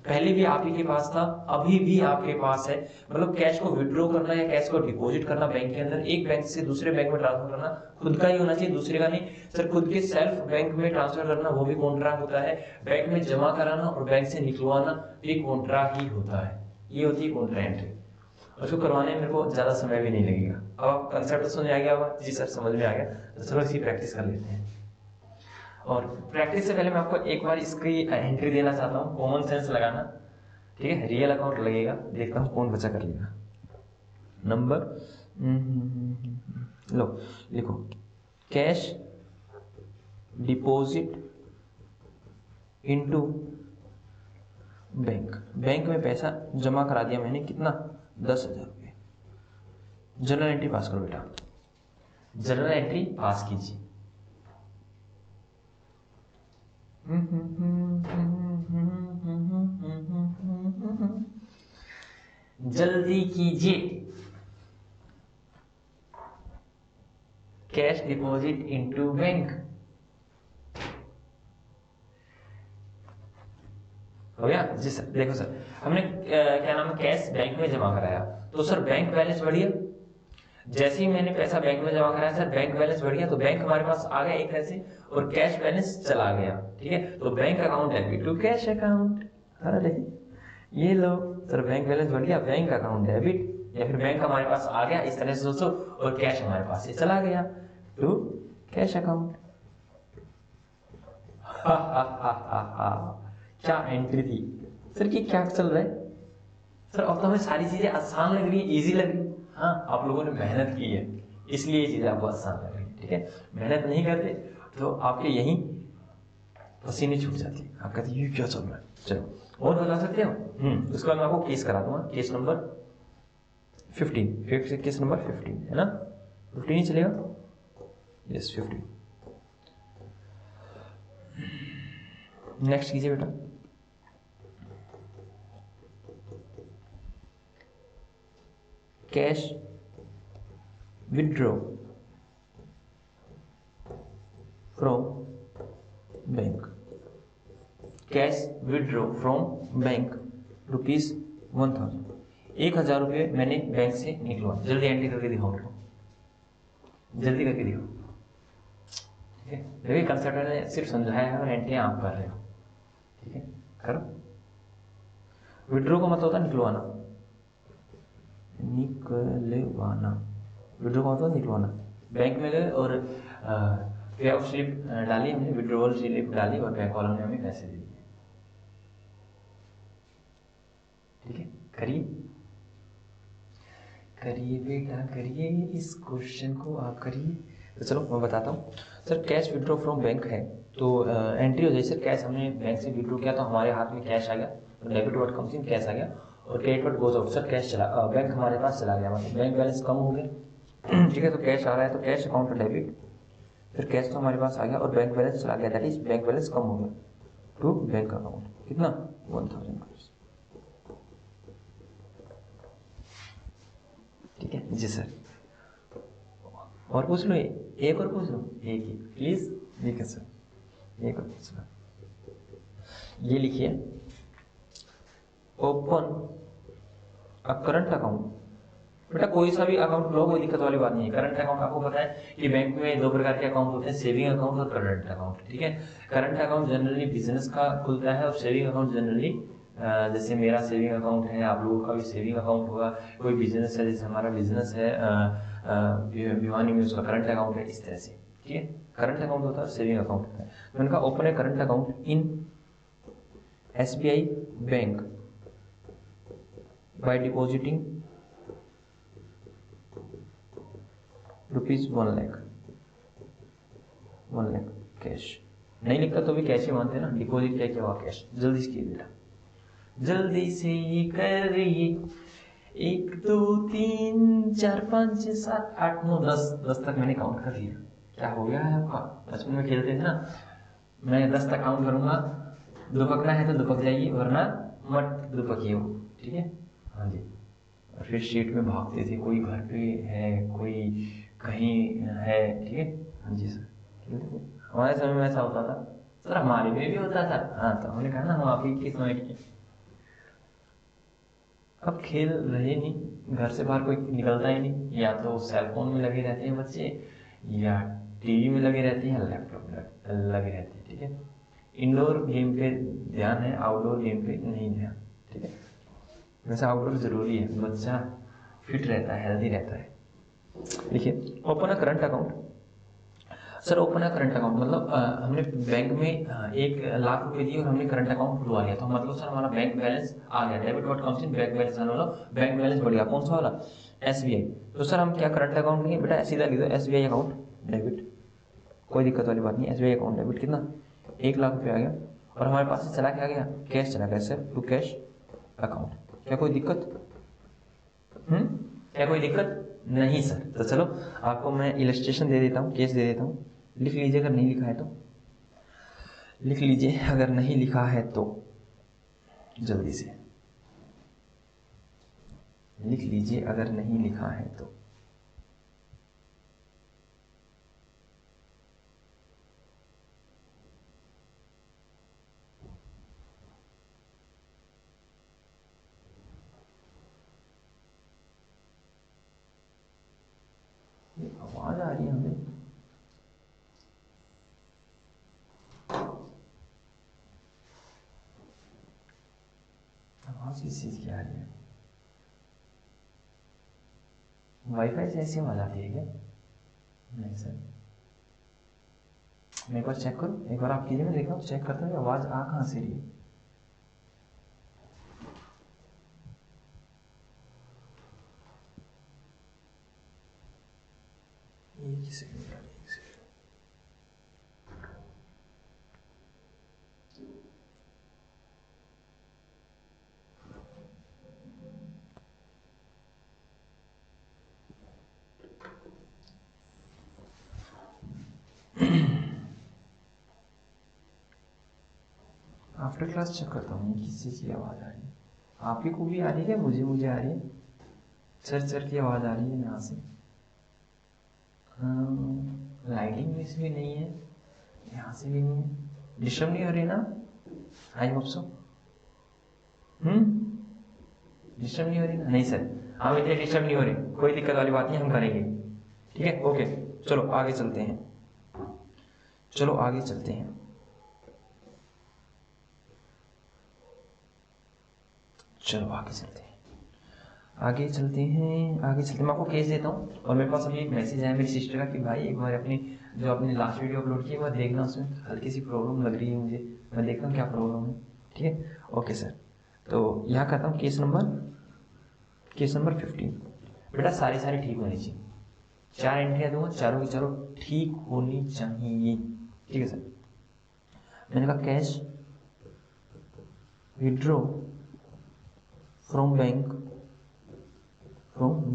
पहले भी आप ही के पास था, अभी भी आपके पास है। मतलब कैश को विड्रॉ करना या कैश को डिपॉजिट करना बैंक के अंदर, एक बैंक से दूसरे बैंक में ट्रांसफर करना, खुद का ही होना चाहिए, दूसरे का नहीं सर। खुद के सेल्फ बैंक में ट्रांसफर करना वो भी कॉन्ट्रा होता है, बैंक में जमा कराना और बैंक से निकलवाना भी कॉन्ट्रा ही होता है। ये होती है कॉन्ट्रा एंट्री। उसको करवाने में मेरे को ज्यादा समय भी नहीं लगेगा। अब आप कंसेप्ट समझ आ गया होगा? जी सर समझ में आ गया, तो चलो इसी प्रैक्टिस कर लेते हैं। और प्रैक्टिस से पहले मैं आपको एक बार इसकी एंट्री देना चाहता हूँ, कॉमन सेंस लगाना। ठीक है, रियल अकाउंट लगेगा, देखता हूँ कौन बचा कर लेगा। नंबर लो, लिखो cash deposit into bank. Bank में पैसा जमा करा दिया मैंने, कितना? 10,000 रुपये। जनरल एंट्री पास करो बेटा, जनरल एंट्री पास कीजिए। जल्दी कीजिए। कैश डिपॉजिट इनटू बैंक हो गया जी सर। देखो सर, हमने क्या नाम है कैश बैंक में जमा कराया, तो सर बैंक बैलेंस बढ़िया। जैसे ही मैंने पैसा बैंक में जमा कराया सर, बैंक बैलेंस बढ़िया, तो बैंक हमारे पास आ गया एक तरह से, और कैश बैलेंस चला गया। ठीक है, तो bank account debit to cash account. अरे ये लो सर, बैंक बैलेंस बढ़ गया, बैंक अकाउंट डेबिट, या फिर बैंक हमारे पास आ गया इस तरह से सोचो, और कैश हमारे पास से चला गया टू कैश अकाउंट। क्या एंट्री थी सर? की क्या चल रहा है सर? अब तो हमें सारी चीजें आसान लग रही है, इजी लग रही है। हाँ, आप लोगों ने मेहनत की है, इसलिए ये चीजें आपको आसान लग रही है। ठीक है, मेहनत नहीं करते तो आपके यहीं पसीने छूट जाती है, आप कहते ये क्या चल रहा है। चलो और बता सकते हो? उसके बाद मैं आपको केस करा दूंगा, केस नंबर 15। केस नंबर 15 है ना? 15 ही चलेगा? यस 15। नेक्स्ट कीजिए बेटा। Cash withdraw from bank. Cash withdraw from bank ₹1000। 1,000 रुपये मैंने बैंक से निकलवा। जल्दी एंट्री करके दिखाओ, जल्दी करके दिखाओ। ठीक है, देखिए कंसेप्ट मैंने सिर्फ समझाया है और एंट्री आप कर रहे हो। ठीक है, करो। विड्रॉ का मतलब होता है निकलवाना, निकलवाना। विड्रॉ का मतलब निकलवाना। बैंक में गए और पे आउट स्लिप डाली हमने, विड्रॉवल स्लिप डाली और बैंक वालों ने हमें पैसे दे दिए। ठीक है, करिए करिए बेटा करिए, इस क्वेश्चन को आप करिए। तो चलो मैं बताता हूँ sir. Cash withdraw from bank है तो एंट्री हो जाए सर, कैश हमने बैंक से विड्रॉ किया तो हमारे हाथ में कैश आ गया, debit what comes in cash आ गया, और credit what goes out, sir cash चला बैंक हमारे पास चला गया, मतलब बैंक बैलेंस कम हो गया। ठीक है, तो कैश आ रहा है तो कैश अकाउंट टू डेबिट, फिर कैश तो हमारे पास आ गया और बैंक बैलेंस चला गया, दैट इज बैंक बैलेंस कम हो गया टू बैंक अकाउंट, कितना 1000 करोड़। ठीक है जी सर, और पूछ लो, एक और पूछ लो, एक ही प्लीज। ठीक है सर, एक और पूछ लो, ये लिखिए ओपन अ करंट अकाउंट। बेटा कोई सा भी अकाउंट लो, कोई दिक्कत वाली बात नहीं है। करंट अकाउंट आपको पता है कि बैंक में दो प्रकार के अकाउंट होते हैं, सेविंग अकाउंट और करंट अकाउंट। ठीक है, करंट अकाउंट जनरली बिजनेस का खुलता है और सेविंग अकाउंट जनरली जैसे मेरा सेविंग अकाउंट है, आप लोगों का भी सेविंग अकाउंट होगा, कोई बिजनेस है जैसे हमारा बिजनेस है भिवानी में, उसका करंट अकाउंट है, इस तरह से। ठीक है, करंट अकाउंट होता है और सेविंग अकाउंट होता है। तो उनका ओपन है current account in SBI bank by depositing ₹1 lakh, 1 lakh cash. नहीं लिखता तो भी कैश ही मानते हैं ना, डिपॉजिट क्या किया हुआ कैश। जल्दी से कीजिए बेटा, जल्दी से ये करिए, 1 2 3 4 5 6 7 8 9 10 तक मैंने काउंट कर लिया। क्या हो गया है आपका? बचपन में खेलते थे ना, मैं 10 तक काउंट करूंगा, दुपकना है तो दुपक जाइए वरना मत दुपकिए हो। ठीक है, हाँ जी। और फिर शीट में भागते थे, कोई घर पे है, कोई कहीं है। ठीक है, हाँ जी सर, खेलते थे। हमारे समय में ऐसा होता था सर, हमारे में भी होता था। हाँ, तो हमने कहा ना हम आप ही के समय के। अब खेल रहे नहीं, घर से बाहर कोई निकलता ही नहीं, या तो सेल फोन में लगे रहते हैं बच्चे, या टीवी में लगे रहते हैं, लैपटॉप में लगे रहते हैं। ठीक है, इंडोर गेम पे ध्यान है, आउटडोर गेम पे नहीं ध्यान। ठीक है, वैसे आउटडोर जरूरी है, बच्चा फिट रहता है, हेल्दी रहता है। देखिए open a current account. Sir open a current account मतलब हमने बैंक में 1 लाख रुपए दिए और हमने करंट अकाउंट खुलवा लिया, तो मतलब सर हमारा बैंक बैलेंस आ गया, debit what comes in bank balance, bank balance बढ़ गया। कौन सा वाला? SBI। तो सर हम क्या करंट अकाउंट नहीं, बेटा सीधा लिख दो SBI अकाउंट डेबिट, कोई दिक्कत वाली बात नहीं। SBI अकाउंट डेबिट कितना? 1 लाख रुपये आ गया, और हमारे पास से चला क्या गया? कैश चला गया सर, टू कैश अकाउंट। क्या कोई दिक्कत? क्या कोई दिक्कत नहीं सर? तो चलो आपको मैं इलस्ट्रेशन दे देता हूँ, केस दे देता हूँ, लिख लीजिए अगर नहीं लिखा है तो। लिख लीजिए अगर नहीं लिखा है तो, जल्दी से लिख लीजिए अगर नहीं लिखा है तो। आवाज आ रही है हमें, आवाज किस चीज की आ रही है? वाईफाई से ऐसी आवाज आती है क्या? नहीं सर, मैं एक बार चेक करूँ, एक बार आप कीजिए, मैं देखा चेक करता हूँ आवाज आ कहाँ से रही है। एक सेकंड, आफ्टर क्लास चेक करता हूँ किस चीज़ की आवाज़ आ रही है। आप ही को भी आ रही है क्या? मुझे आ रही है, चर की आवाज़ आ रही है यहाँ से। लाइटिंग में से भी नहीं है, यहाँ से भी नहीं है। डिस्टर्ब नहीं हो रही ना? I hope so. डिस्टर्ब नहीं हो रही ना? नहीं सर, हम इतने डिस्टर्ब नहीं हो रहे, कोई दिक्कत वाली बात नहीं, हम करेंगे। ठीक है, ओके, चलो आगे चलते हैं, चलो आगे चलते हैं। चलो आगे चलते हैं, आगे चलते हैं, आगे चलते हैं। मैं आपको केस देता हूँ, और मेरे पास अभी एक मैसेज आया मेरी सिस्टर का कि भाई एक बार अपनी जो आपने लास्ट वीडियो अपलोड की है वो देखना, उसमें हल्की सी प्रॉब्लम लग रही है मुझे, मैं देखता हूँ क्या प्रॉब्लम है। ठीक है, ओके सर। तो यहाँ करता हूँ केस नंबर 15। बेटा सारी ठीक होनी चाहिए, 4 एंट्रियाँ दूंगा, चारों की चारों ठीक होनी चाहिए। ठीक है सर, मैंने कहा cash withdraw from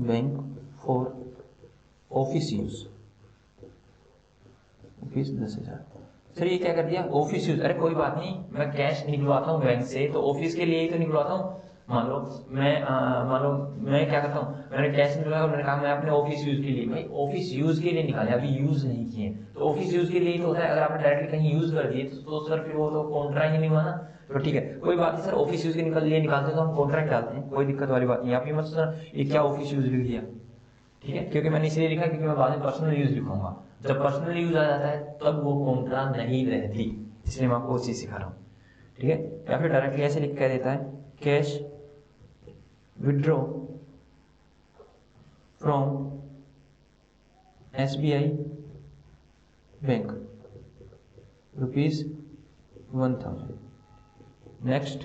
bank for office use rupees 10,000। Sir ये क्या कर दिया, ऑफिस यूज, अरे कोई बात नहीं, मैं कैश निकलवाता हूँ बैंक से तो ऑफिस के लिए ही तो निकलवाता हूँ। मान लो मैं क्या करता हूँ, मैंने कैश निकलवाया, मैंने कहा मैं अपने ऑफिस यूज के लिए, भाई ऑफिस यूज के लिए निकाले, अभी यूज नहीं किए, तो ऑफिस यूज के लिए ही तो होता है। अगर आपने डायरेक्टली कहीं यूज कर दिए तो सर फिर वो तो कॉन्ट्रा ही नहीं हुआ ना। तो ठीक है, कोई बात नहीं सर, ऑफिस यूज के निकालते तो हम कॉन्ट्रैक्ट डालते हैं, कोई दिक्कत वाली बात नहीं। आप ये मत सर ये क्या ऑफिस यूज लिख दिया, ठीक है, क्योंकि मैंने इसलिए लिखा क्योंकि मैं बाद में पर्सनल यूज लिखूंगा, जब पर्सनल यूज आ जाता है तब वो कॉन्ट्रा नहीं रहती, इसलिए मैं आपको वो चीज सिखा रहा हूँ, ठीक है। या फिर डायरेक्टली ऐसे लिख कर देता है, cash withdraw from SBI bank rupees 1,000। Next,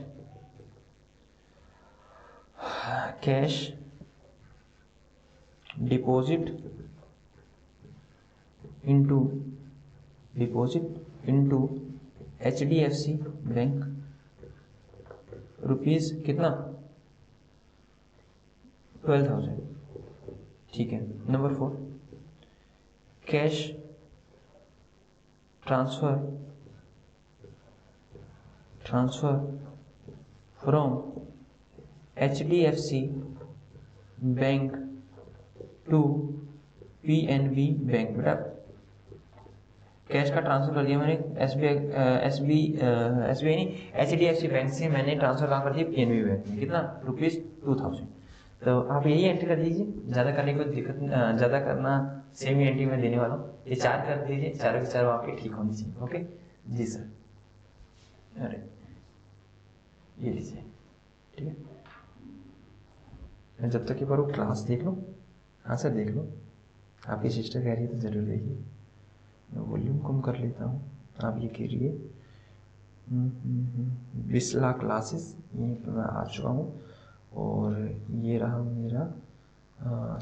cash deposit into HDFC bank rupees कितना 12,000, ठीक है। Number 4, cash transfer from HDFC bank to PNB bank. बेटा कैश का ट्रांसफर कर दिया मैंने SBI नहीं, HDFC बैंक से मैंने ट्रांसफर कहाँ कर दिया, PNB बैंक में, कितना रुपीज 2,000। तो आप यही एंट्री कर दीजिए, ज़्यादा करने की कोई दिक्कत, ज़्यादा करना सेम ही एंट्री में देने वाला हूँ, ये 4 कर दीजिए, चारों के चारों आपके ठीक होनी चाहिए। ओके जी सर, अरे ये लीजिए, ठीक है। जब तक ये बार क्लास देख लो, हाँ सर देख लो, आपकी सिस्टर कह रही है तो जरूर देखिए। मैं वॉल्यूम कम कर लेता हूँ, आप ये करिए। बिस्ला क्लासेस यहीं पर मैं आ चुका हूँ और ये रहा मेरा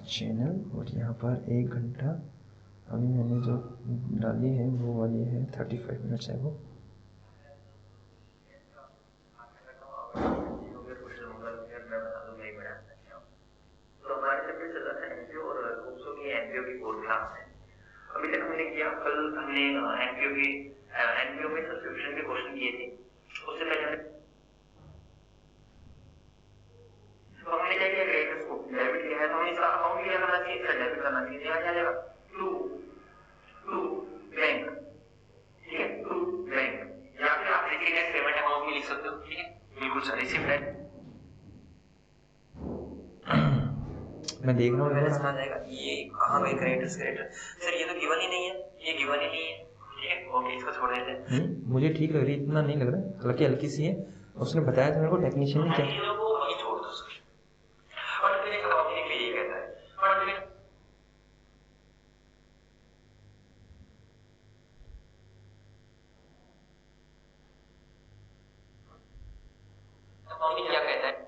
चैनल, और यहाँ पर 1 घंटा अभी मैंने जो डाली है वो वाली है 35 मिनट्स है वो। तो हमारे सब्जेक्ट चल रहा था एनपीओ और ग्रुप्सों की एनपीओ की कोर क्लास है। अभी तक हमने किया, कल हमने एनपीओ में सब्सक्रिप्शन के क्वेश्चन किए थे। उससे पहले हमने क्या किया, क्रेडिटर्स को डेबिट किया है, तो हमें इसका अकाउंट क्लियर करना चाहिए, इसका डेबिट करना चाहिए। यहाँ क्या जाएगा टू बैंक, ठीक है, टू बैंक, या फिर आप रिसीव्ड एज पेमेंट अकाउंट भी लिख सकते हो, ठीक है, बिल्कुल सर, रिसीव्ड एज। मैं देख रहा हूँ बैलेंस आ जाएगा, ये कहाँ गए क्रेडिटर्स, सर ये तो गिवन ही नहीं है, ये गिवन ही नहीं है, ठीक है, ओके इसको छोड़ देते हैं। मुझे ठीक लग रही है, इतना नहीं लग रहा है, हल्की हल्की सी है। उसने बताया था मेरे को, टेक्नीशियन ने क्या, ये छोड़ दो सर, और फिर एक अकाउंटिंग के लिए कहता है, और फिर अकाउंटिंग क्या कहता है,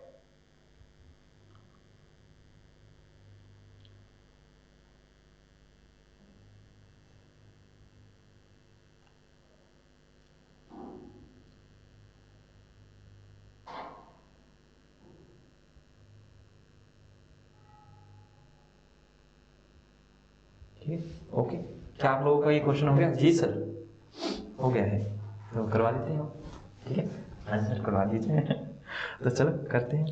ठीक, ओके। क्या आप लोगों का ये क्वेश्चन हो गया? जी सर हो गया है, तो करवा देते हैं हम, ठीक है। हाँ सर करवा दीजिए। तो चलो करते हैं।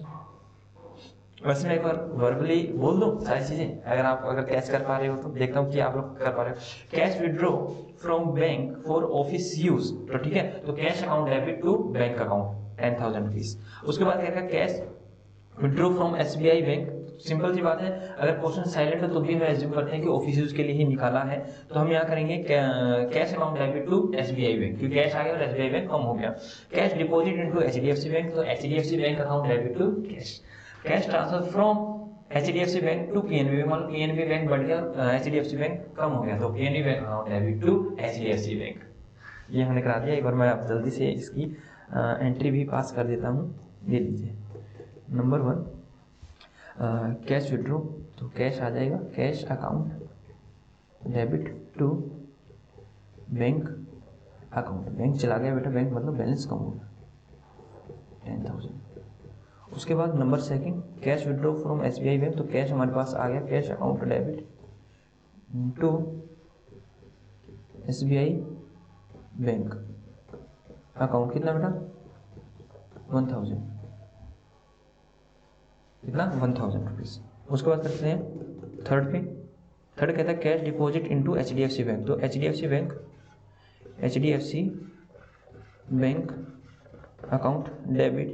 वैसे मैं एक बार वर्बली बोल दूं सारी चीजें, अगर कैश कर पा रहे हो तो देखता हूँ कि आप लोग कर पा रहे हो। Cash withdraw from bank for office use, तो ठीक है, तो cash account debit to bank account 10,000 rupees. उसके बाद क्या, cash withdraw from SBI bank, simple सी बात है, अगर क्वेश्चन साइलेंट है तो भी हम एज्यूम करते हैं कि ऑफिस यूज के लिए ही निकाला है, तो हम यहाँ करेंगे cash account debit to SBI bank, क्योंकि कैश आ गया और SBI बैंक कम हो गया। Cash deposit into HDFC bank, तो HDFC bank account debit to cash. Cash transfer from HDFC bank to PNB bank, मतलब PNB बैंक बढ़ गया, HDFC बैंक कम हो गया, तो PNB bank account debit to HDFC bank. ये हमने करा दिया। एक बार मैं आप जल्दी से इसकी एंट्री भी पास कर देता हूँ, ये लीजिए। नंबर 1 कैश विड्रॉ, तो कैश आ जाएगा, cash account debit to bank account, bank चला गया बेटा, बैंक मतलब बैलेंस कम होगा, 10,000। उसके बाद number second, cash withdraw from SBI bank, तो कैश हमारे पास आ गया, cash account debit to SBI bank account, कितना बेटा 1000, कितना 1000 रुपीज़। उसके बाद करते हैं थर्ड पे, थर्ड कहता है cash deposit into HDFC bank, तो HDFC bank account debit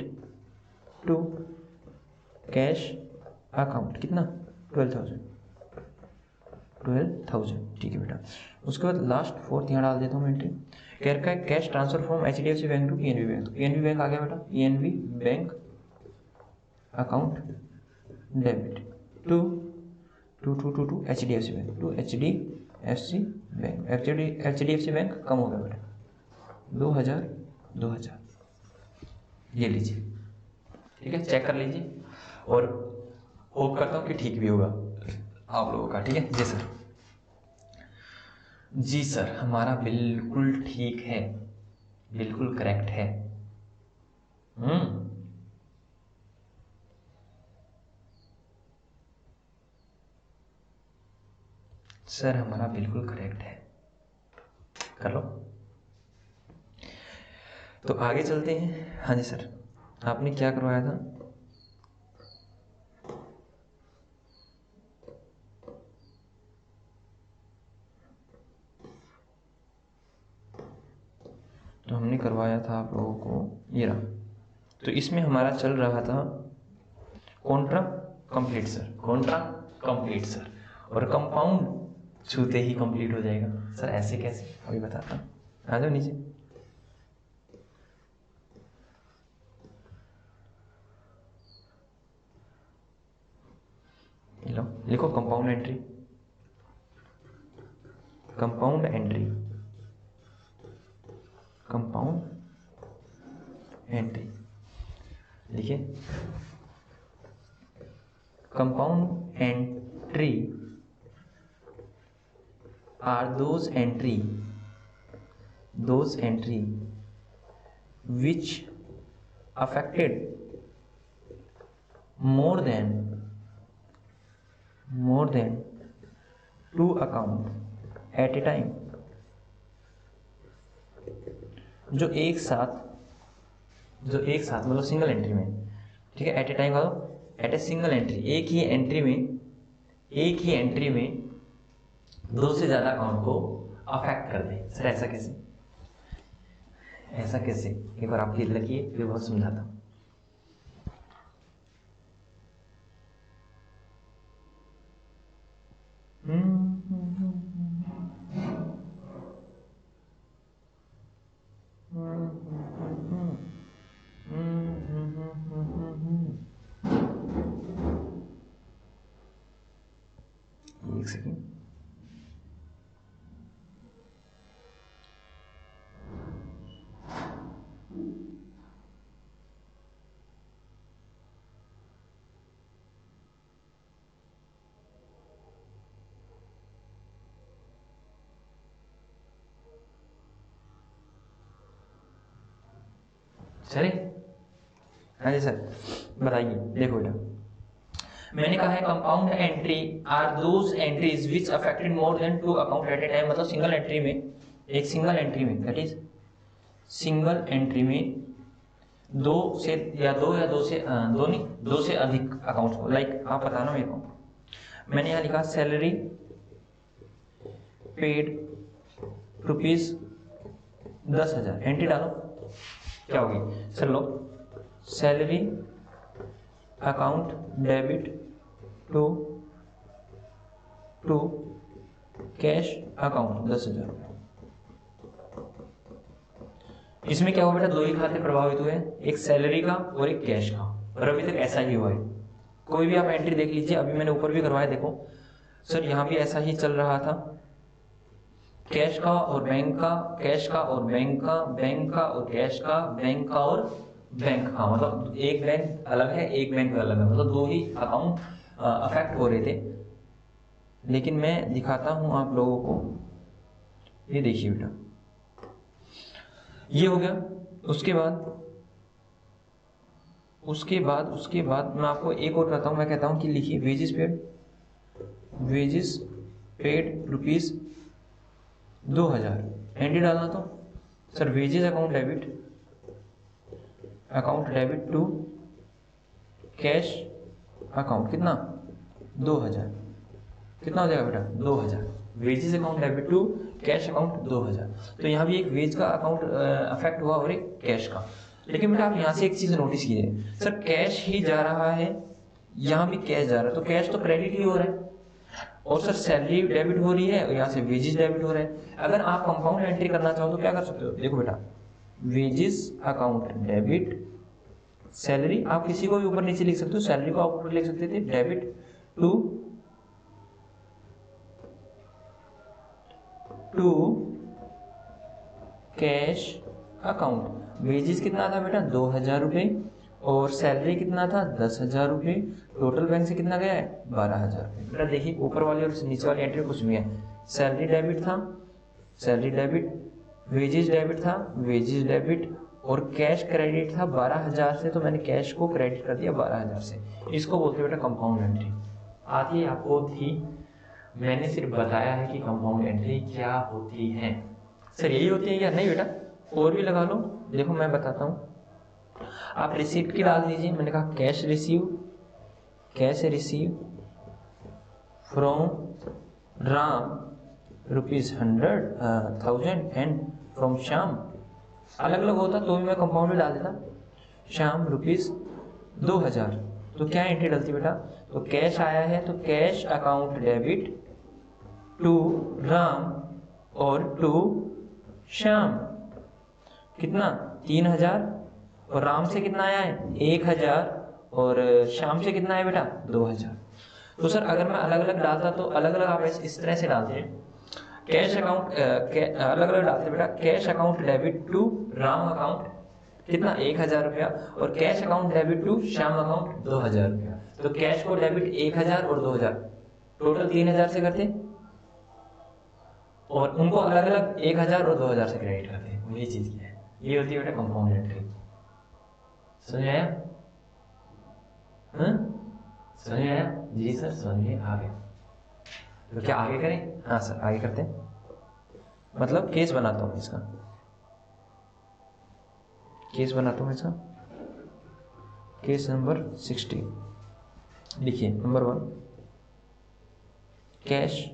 to cash account, कितना 12,000, ठीक है बेटा। उसके बाद लास्ट फोर्थ यहाँ डाल देता हूँ एंट्री, कह रखा है cash transfer from HDFC bank to PNB bank, तो PNB बैंक आ गया बेटा, PNB bank account debit to HDFC bank, to HDFC bank. HDFC bank कम हो गया बेटा 2,000, ये लीजिए, ठीक है, चेक कर लीजिए और होप करता हूँ कि ठीक भी होगा आप लोगों का, ठीक है। जी सर, जी सर, हमारा बिल्कुल ठीक है, बिल्कुल करेक्ट है। सर हमारा बिल्कुल करेक्ट है, कर लो। तो आगे चलते हैं। हाँ जी सर, आपने क्या करवाया था? तो हमने करवाया था आप लोगों को ये रहा, तो इसमें हमारा चल रहा था Contra complete sir, Contra complete sir, और कंपाउंड छूते ही कंप्लीट हो जाएगा। सर ऐसे कैसे, अभी बताता हूँ, आ जाओ नीचे। लो लिखो compound entry, compound entry, compound entry लिखिए। Compound entry are those entry which affected more than two account at a time, जो एक साथ मतलब सिंगल एंट्री में, ठीक है, एट ए टाइम का, एट ए सिंगल एंट्री, एक ही एंट्री में दो से ज्यादा अकाउंट को अफेक्ट कर दे। सर ऐसा कैसे, एक बार आप लिख लिखिए, फिर बहुत समझाता हूँ। एक सेकेंड, चले। हाँ जी सर, बताइए। देखो बेटा, मैंने कहा है compound entry are those entries which affected more than two account at a time, मतलब सिंगल एंट्री में, एक सिंगल एंट्री में, दैट इज सिंगल एंट्री में दो से अधिक अकाउंट्स को, लाइक आप बताना मेरे को। मैंने यहाँ लिखा सैलरी पेड ₹10,000, एंट्री डालो, क्या होगी सर? लो, salary account debit to cash account 10,000। इसमें क्या हुआ बेटा, दो ही खाते प्रभावित हुए, एक सैलरी का और एक कैश का, और अभी तक ऐसा ही हुआ है। कोई भी आप एंट्री देख लीजिए, अभी मैंने ऊपर भी करवाया, देखो सर यहाँ भी ऐसा ही चल रहा था, कैश का और बैंक का, कैश का और बैंक का, बैंक का और कैश का, बैंक का और बैंक का, मतलब एक बैंक अलग है, एक बैंक अलग है, मतलब दो ही अकाउंट अफेक्ट हो रहे थे। लेकिन मैं दिखाता हूं आप लोगों को, ये देखिए बेटा, ये हो गया। उसके बाद उसके बाद मैं आपको एक और कहता हूँ, मैं कहता हूँ कि लिखिए वेजेस पेड रुपीज 2000 एंट्री डालना। तो sir wages account debit to cash account कितना 2000, कितना हो जाएगा बेटा 2000। Wages account debit to cash account 2000। तो यहाँ भी एक वेज का अकाउंट अफेक्ट हुआ और एक कैश का। लेकिन बेटा आप यहाँ से एक चीज नोटिस कीजिए, सर कैश ही जा रहा है, यहाँ भी कैश जा रहा है, तो कैश तो क्रेडिट ही हो रहा है, और सर सैलरी डेबिट हो रही है और यहाँ से वेजेस डेबिट हो रहा है। अगर आप कंपाउंड एंट्री करना चाहो तो क्या कर सकते हो, देखो बेटा वेजेस अकाउंट डेबिट सैलरी, आप किसी को भी ऊपर नीचे लिख सकते हो, सैलरी को आप ऊपर लिख सकते थे debit to cash account. Wages कितना था बेटा 2000 रुपये और सैलरी कितना था 10,000 रुपये। टोटल बैंक से कितना गया है 12,000 रुपये। बेटा देखिए ऊपर वाली और नीचे वाली एंट्री कुछ भी है, सैलरी डेबिट था सैलरी डेबिट, वेजेस डेबिट था वेजेस डेबिट, और कैश क्रेडिट था 12,000 से, तो मैंने कैश को क्रेडिट कर दिया 12,000 से। इसको बोलते हैं बेटा कंपाउंड एंट्री। आती आपको थी, मैंने सिर्फ बताया है कि कंपाउंड एंट्री क्या होती है। सर यही होती है क्या, नहीं बेटा और भी लगा लो। देखो मैं बताता हूँ, आप रिसीप्ट की डाल दीजिए। मैंने कहा cash receive from Ram ₹100,000 and from Shyam, अलग अलग होता तो भी मैं कंपाउंड में डाल देता, श्याम ₹2,000। तो क्या एंट्री डलती बेटा, तो कैश आया है तो cash account debit to Ram और टू श्याम, कितना 3,000, और राम से कितना आया है 1,000 और श्याम से कितना है बेटा 2,000। तो सर अगर मैं अलग अलग डालता तो अलग अलग आप इस तरह से डालते हैं, कैश अकाउंट अलग अलग डालते बेटा, cash account debit to Ram account कितना 1,000 रुपया, और cash account debit to Shyam account 2,000 रुपया। तो कैश को डेबिट 1,000 और 2,000 टोटल 3,000 से करते, और उनको अलग अलग 1,000 और 2,000 से क्रेडिट करते हैं। वही चीज क्या है, ये होती है बेटा कंपाउंड एंट्री। समझ आया? समझ आया? जी सर समझ में आ गया। तो क्या आगे करें? हाँ सर आगे करते हैं, मतलब केस बनाता हूँ इसका, केस नंबर 60। लिखिए number 1, cash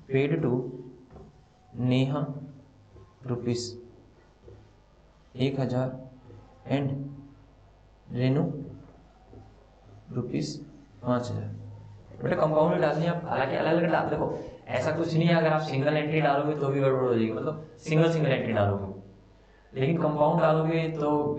paid to Neha ₹1,000 and Renu ₹5,000। बेटा कंपाउंड में डालनी आप, हालांकि अलग अलग डाल, देखो ऐसा कुछ नहीं है अगर आप सिंगल एंट्री डालोगे तो भी गड़बड़ हो जाएगी, मतलब सिंगल एंट्री डालोगे, लेकिन कंपाउंड डालोगे तो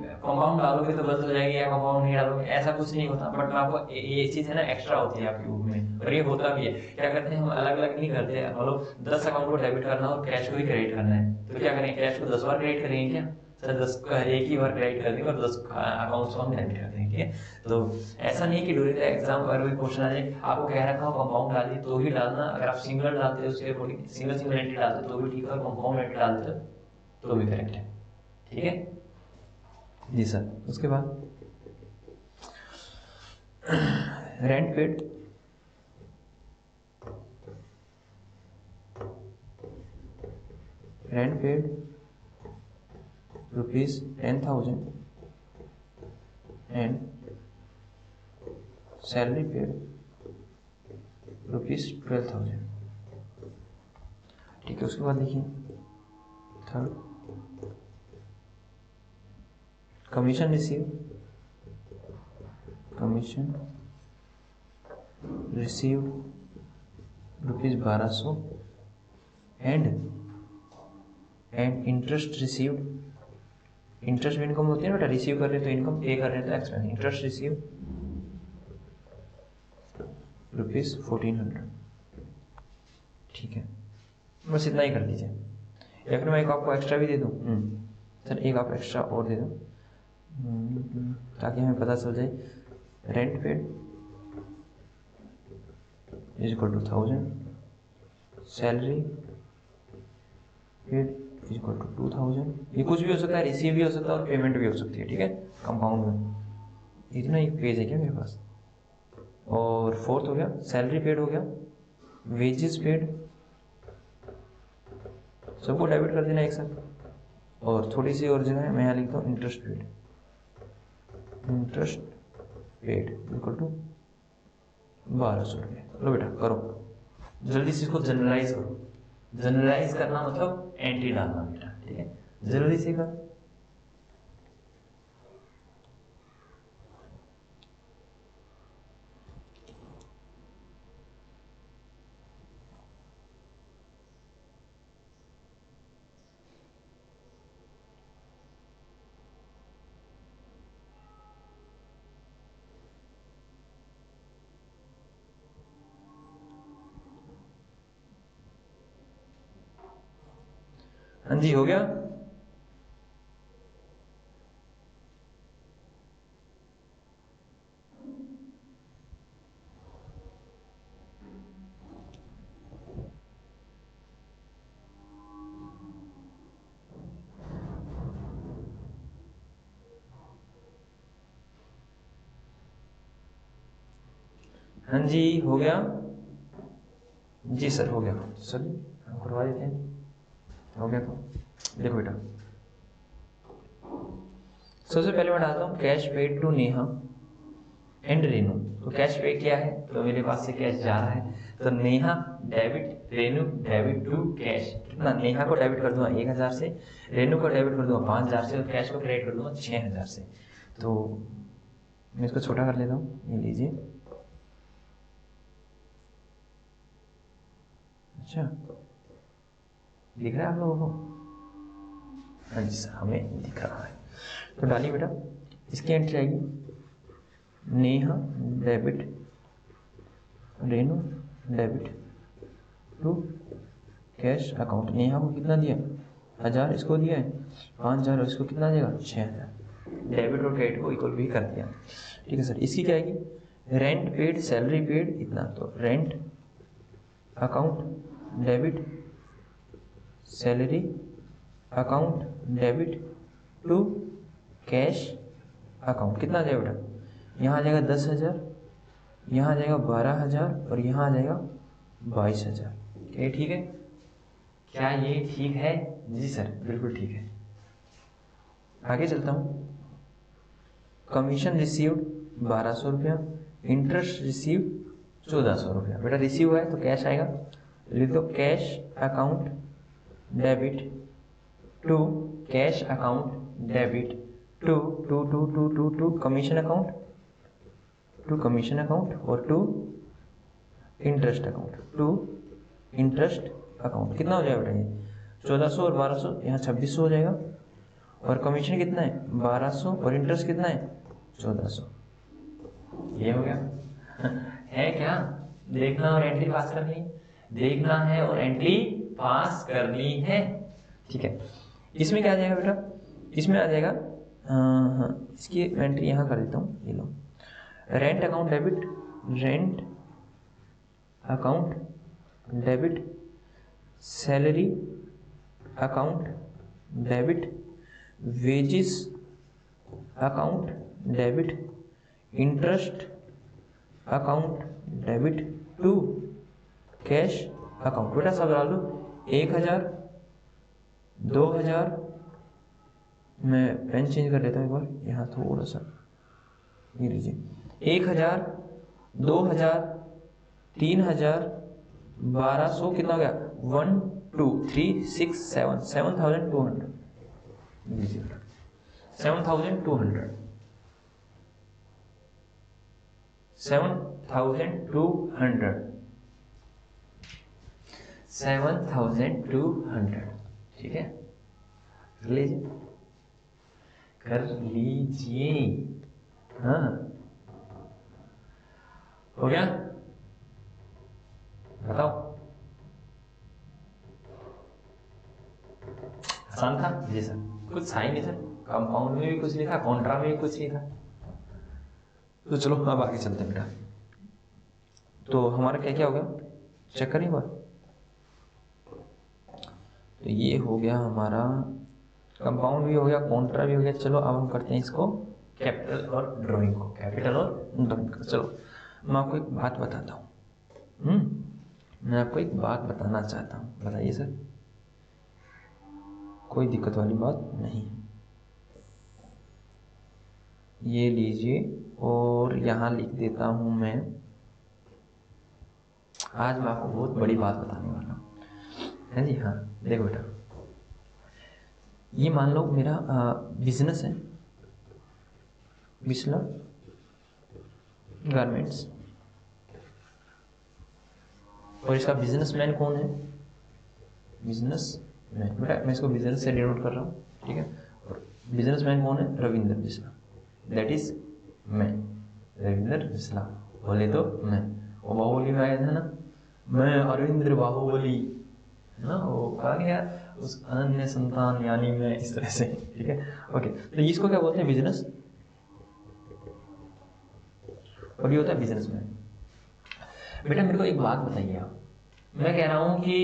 गलत हो जाएगी, या कंपाउंड नहीं डालोगे ऐसा कुछ नहीं होता। बट मैं आपको ये चीज है ना एक्स्ट्रा होती है आपकी बुक में, और ये होता भी है। क्या करते हैं हम अलग अलग नहीं करते, मतलब 10 अकाउंट को डेबिट करना और कैश को ही क्रेडिट करना है, तो क्या करें कैश को 10 बार क्रेडिट करेंगे क्या सर, 10 एक ही बार क्रेडिट कर देंगे और 10 अकाउंट्स को हम डेबिट कर देंगे, ठीक है। तो ऐसा नहीं है कि ड्यूरिंग द एग्जाम अगर कोई क्वेश्चन आ जाए आपको कह रखा हो कंपाउंड डालिए तो ही डालना, अगर आप सिंगल डालते हो उसके अकॉर्डिंग सिंगल एंट्री डालते तो भी ठीक है, और कंपाउंड एंट्री डालते हो तो भी करेक्ट है, ठीक है जी सर। उसके बाद rent paid ₹10,000 and salary paid ₹12,000, ठीक है। उसके बाद देखिए third, commission received ₹1,200 and interest received, interest में इनकम होती है ना बेटा, रिसीव कर रहे हैं तो इनकम, पे कर रहे हैं तो एक्सपेंस, इंटरेस्ट रिसीव ₹1,400, ठीक है। बस इतना ही कर दीजिए, या फिर मैं एक आपको एक्स्ट्रा भी दे दूँ, सर एक आप एक्स्ट्रा और दे दो ताकि हमें पता चल जाए। Rent paid is equal to 1,000, salary paid equal to 2000, ये कुछ भी हो सकता है, रिसीव भी हो सकता है और पेमेंट भी हो सकती है, ठीक है, कंपाउंड में। इतना एक पेज है क्या मेरे पास। और फोर्थ हो गया सैलरी पेड हो गया, वेजेस पेड, सबको डेबिट कर देना एक साथ। और थोड़ी सी और जगह है, मैं यहाँ लिखता हूँ interest paid, interest paid equal to 1200 रुपये। लो बेटा करो जल्दी से, इसको जनरलाइज करो। जनरलाइज करना मतलब एंट्री डालना बेटा, ठीक है, जल्दी से कर। हाँ जी हो गया। हाँ जी हो गया जी सर, हो गया सर, हम करवा देते हैं। हो गया तो देखो बेटा, सबसे पहले मैं डालता हूँ cash paid to Neha and Renu. तो कैश पे क्या है, तो मेरे पास से कैश जा रहा है, तो Neha debit, Renu debit to cash. कितना, नेहा को डेबिट कर दूंगा 1000 से, रेनू को डेबिट कर दूंगा 5000 से, और कैश को क्रेडिट कर दूंगा 6000 से। तो मैं इसको छोटा कर लेता हूँ, ये लीजिए। अच्छा दिख रहा है आप लोगों को। हाँ जी सर हमें दिख रहा है। तो डालिए बेटा, इसकी एंट्री आएगी Neha debit, Renu debit to cash account. Neha को कितना दिया 1000, इसको दिया है 5000, और इसको कितना देगा 6000। डेबिट और क्रेडिट को इक्वल भी कर दिया, ठीक है सर। इसकी क्या आएगी, रेंट पेड, सैलरी पेड इतना, तो rent account debit, salary account debit to cash account. कितना आ जाएगा बेटा, यहाँ आ जाएगा 10,000, यहाँ आ जाएगा 12,000, और यहाँ आ जाएगा 22,000। क्या ठीक है, क्या ये ठीक है? जी सर बिल्कुल ठीक है। आगे चलता हूँ। कमीशन रिसीव्ड 1200 रुपया, इंटरेस्ट रिसीव 1400 रुपया। बेटा रिसीव हुआ है तो कैश आएगा, लिख दो cash account debit to cash account debit to to to to to to commission account, to commission account, और to interest account, to interest account. कितना हो जाएगा बेटा ये 1400 और 1200, यहाँ 2600 हो जाएगा। और कमीशन कितना है 1200, और इंटरेस्ट कितना है 1400। ये हो गया है क्या, देखना और एंट्री पास करनी, देखना है और एंट्री पास करनी है, ठीक है। इसमें क्या आ जाएगा बेटा, इसमें आ जाएगा हाँ इसकी एंट्री यहाँ कर देता हूँ, ये लो। Rent account debit, rent account debit, salary account debit, wages account debit, interest account debit to cash account. बेटा सब डाल दो, 1000, 2000, मैं पेन चेंज कर लेता हूँ एक बार, यहाँ थोड़ा सा ये लीजिए, 1000, 2000, 3000, 1200, कितना हो गया 1 2 3 6 7 7200, लीजिए 7200, 7200, ठीक है, कर लीजिए, कर लीजिए। हाँ हो गया, बताओ आसान था जी सर, कुछ था ही नहीं सर, कंपाउंड में भी कुछ नहीं था, कॉन्ट्रा में भी कुछ नहीं था। तो चलो अब आगे चलते हैं बेटा। तो हमारा क्या क्या हो गया चेक करिए बात। तो ये हो गया हमारा कंपाउंड भी हो गया, कॉन्ट्रा भी हो गया। चलो अब हम करते हैं इसको कैपिटल और ड्राइंग को, कैपिटल और ड्राइंग को। चलो मैं आपको एक बात बताता हूँ, मैं आपको एक बात बताना चाहता हूँ, बताइए सर। कोई दिक्कत वाली बात नहीं, ये लीजिए और यहाँ लिख देता हूँ मैं। आज मैं आपको बहुत बड़ी बात बताने वाला हूँ, है जी। हाँ देखो बेटा, ये मान लो मेरा बिजनेस है, बिस्ला गारमेंट्स, और इसका बिजनेसमैन कौन है? बिजनेसमैन। बेटा मैं इसको बिजनेस से डिनोट कर रहा हूँ, ठीक है। और बिजनेसमैन कौन है? रविंद्र बिस्ला, दैट इज मैं, रविंद्र बिस्ला बोले तो मैं। वो बाहुबली में आया था ना, मैं अरविंद्र बाहुबली, ना वो कहा गया उस अनन्य संतान यानी मैं, इस तरह से, ठीक है। ओके, तो इसको क्या बोलते हैं? बिजनेस, और ये होता है बिजनेसमैन। बेटा मेरे को एक बात बताइए आप, मैं कह रहा हूँ कि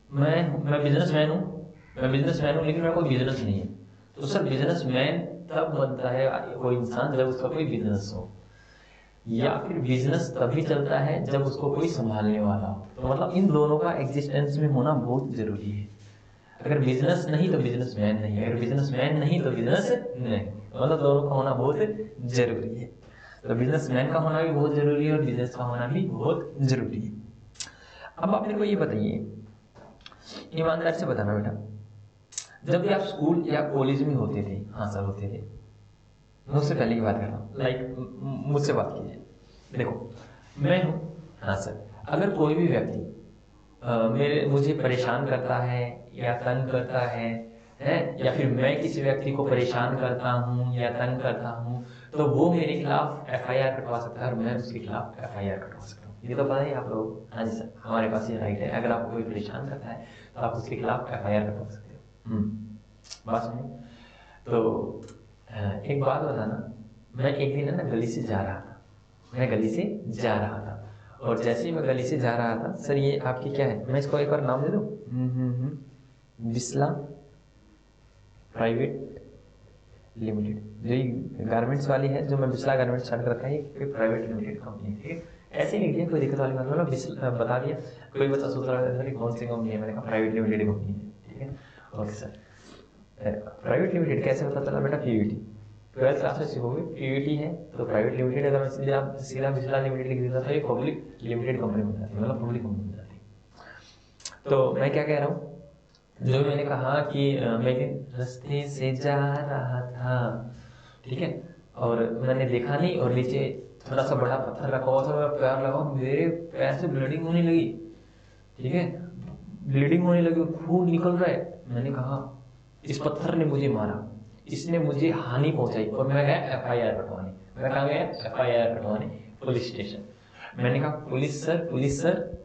मैं बिजनेसमैन हूँ, लेकिन मेरा कोई बिजनेस नहीं है। तो सर बिजनेसमैन तब बनता है कोई इंसान जब उसका कोई बिजनेस हो, या फिर बिजनेस तभी चलता है जब उसको कोई संभालने वाला हो। तो मतलब इन दोनों का एग्जिस्टेंस में होना बहुत जरूरी है। अगर बिजनेस नहीं तो बिजनेसमैन नहीं, अगर बिजनेसमैन नहीं तो बिजनेस नहीं, मतलब दोनों का होना बहुत जरूरी है। तो बिजनेसमैन का होना भी बहुत जरूरी है और बिजनेस का होना भी बहुत जरूरी है। अब आप मेरे को ये बताइए, ईमानदारी से बताना बेटा, जब भी आप स्कूल या कॉलेज में होते थे, हाँ सर होते थे, मैं उससे पहले की बात कर रहा हूँ, लाइक मुझसे बात कीजिए। देखो मैं हूँ, हाँ सर, अगर कोई भी व्यक्ति मुझे परेशान करता है या तंग करता है, या फिर मैं किसी व्यक्ति को परेशान करता हूँ या तंग करता हूँ, तो वो मेरे खिलाफ एफआईआर कटवा सकता है और मैं उसके खिलाफ एफआईआर कटवा सकता हूँ। ये तो पता ही आप लोग। हाँ जी सर, हमारे पास ये राइट है, अगर आपको कोई परेशान करता है तो आप उसके खिलाफ एफआईआर कटवा सकते हो। बात सुनिए। तो एक बात बताना, मैं एक दिन ना गली से जा रहा था, और जैसे ही मैं गली से जा रहा था, सर ये आपकी क्या है, मैं इसको एक बार नाम दे दूं, बिस्ला प्राइवेट लिमिटेड, जो ये गारमेंट्स वाली है, जो मैं बिस्ला गारमेंट्स स्टार्ट कर रखा है, ये प्राइवेट लिमिटेड कंपनी है, ठीक है। ऐसे लिख दिया, कोई दिक्कत वाली बात नहीं, बता दिया। कोई बच्चा सोच रहा है कौन सी कंपनी है, मैंने कहा प्राइवेट लिमिटेड कंपनी है, ठीक है। ओके सर, प्राइवेट लिमिटेड कैसे पता चला? बेटा पीवीटी 12th क्लास में सीखोगे, पीवीटी है तो प्राइवेट लिमिटेड। अगर मैं सीधा बिस्ला लिमिटेड लिख देता तो ये पब्लिक लिमिटेड कंपनी बन जाती, मतलब पब्लिक कंपनी बन जाती। तो मैं क्या कह रहा हूँ, जो मैंने कहा कि मैं दिन रास्ते से जा रहा था, ठीक है, और मैंने देखा नहीं, और नीचे थोड़ा सा बड़ा पत्थर रखा हुआ था, मैं पैर लगाऊं, मेरे पैर से ब्लीडिंग होने लगी, ठीक है, ब्लीडिंग होने लगी, खून निकल रहा है। मैंने कहा इस पत्थर ने मुझे मारा, इसने मुझे हानि पहुंचाई, और मैं गया एफआईआर कटवाने। मैं कहा गया एफआईआर कटवाने पुलिस स्टेशन। मैंने कहा पुलिस सर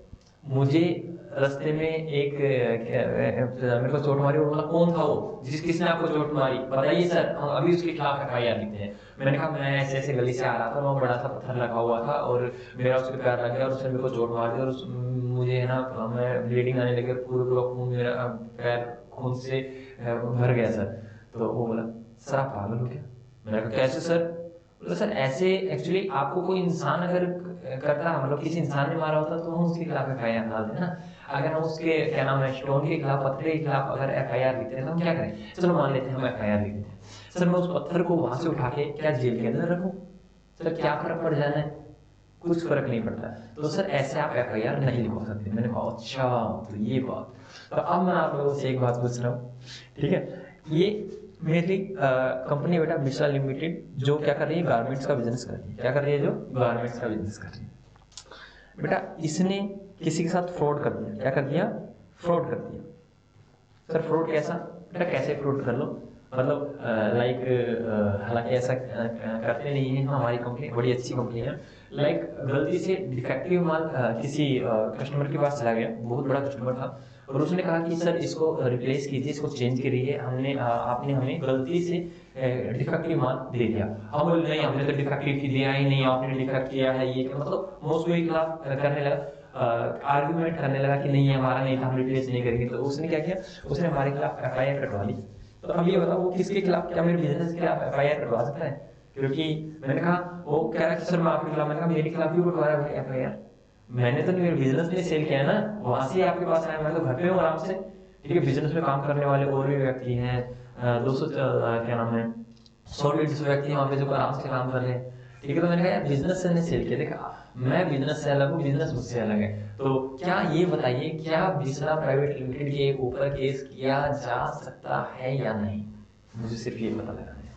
मुझे रास्ते में एक मेरे को चोट मारी, और बोला कौन था वो, किसने आपको चोट मारी, बताइए सर, हम अभी उसके खिलाफ एफआईआर लिखते हैं। मैंने कहा मैं ऐसे ऐसे गली से आ रहा था, वहाँ बड़ा सा पत्थर लगा हुआ था और मेरा उसके पैर लग गया और उसने मेरे को चोट मार दी, और मुझे है ना, मैं ब्लीडिंग आने लगी, पूरा खून, मेरा पैर खून से भर गया सर। तो वो बोला सर आप पागल हो क्या? मैंने कहा कैसे सर? बोला सर ऐसे एक्चुअली आपको कोई इंसान अगर करता, मतलब किसी इंसान ने मारा होता तो हम उसके खिलाफ एफआईआर डाल दें ना। अगर हम उसके क्या नाम है, स्टोन के खिलाफ, पत्थर के खिलाफ अगर एफआईआर लिखते हैं तो हम क्या करें? चलो मान लेते हैं हम एफआईआर लिख देते हैं। सर मैं उस पत्थर को वहां से उठा के क्या जेल के अंदर रखूं? सर क्या फर्क पड़ जाना है? कुछ फर्क नहीं पड़ता। तो सर ऐसे आप एफआईआर नहीं लिखवा सकते। मैंने कहा अच्छा तो ये बात। तो अब मैं आप लोगों से एक बात पूछ रहा हूँ, ठीक है, ये मेरी कंपनी बेटा बिस्ला लिमिटेड, जो क्या कर रही है, गारमेंट्स का बिजनेस कर रही है। क्या कर रही है? जो गारमेंट्स का बिजनेस कर रही है। बेटा इसने किसी के साथ फ्रॉड कर दिया। क्या कर दिया? फ्रॉड कर दिया। सर फ्रॉड कैसा? बेटा कैसे फ्रॉड कर लो, मतलब लाइक हालांकि ऐसा करते नहीं है, हमारी कंपनी बड़ी अच्छी कंपनी है। लाइक गलती से डिफेक्टिव माल किसी कस्टमर के पास चला गया, बहुत बड़ा कस्टमर था, और उसने कहा कि सर इसको रिप्लेस कीजिए, इसको चेंज करिए, आपने हमें गलती से डिफेक्टिव माल दे दिया। हम बोले नहीं, हमने तो डिफेक्टिव दिया ही नहीं, आपने डिफेक्ट किया है, ये मतलब मैं उसके खिलाफ करने लगा। आर्ग्यूमेंट करने लगा कि नहीं ये हमारा नहीं था, हम रिप्लेस नहीं करेंगे। तो उसने क्या किया, उसने हमारे खिलाफ FIR कटवा ली। तो अब ये बताओ वो किसके खिलाफ, क्या मेरे बिजनेस के खिलाफ FIR कटवा सकता है? क्योंकि मैंने कहा, वो कह रहा कि सर मैं आपके खिलाफ, मैंने कहा मेरे खिलाफ क्यों कटवा रहा है FIR? मैंने तो नहीं, मेरे बिजनेस ने सेल किया ना, वहां से आपके पास आया, मैं तो घर पे हूँ आराम से। ठीक है, बिजनेस में काम करने वाले और भी व्यक्ति हैं, 200 क्या नाम है, 100-150 व्यक्ति वहाँ पे जो आराम से काम कर रहे हैं। ठीक है, तो मैंने कहा यार बिजनेस ने सेल किया, देखा मैं बिजनेस से अलग हूँ, बिजनेस मुझसे अलग है। तो क्या ये बताइए, क्या बिस्ला प्राइवेट लिमिटेड के ऊपर केस किया जा सकता है या नहीं? मुझे सिर्फ ये पता लगाना है।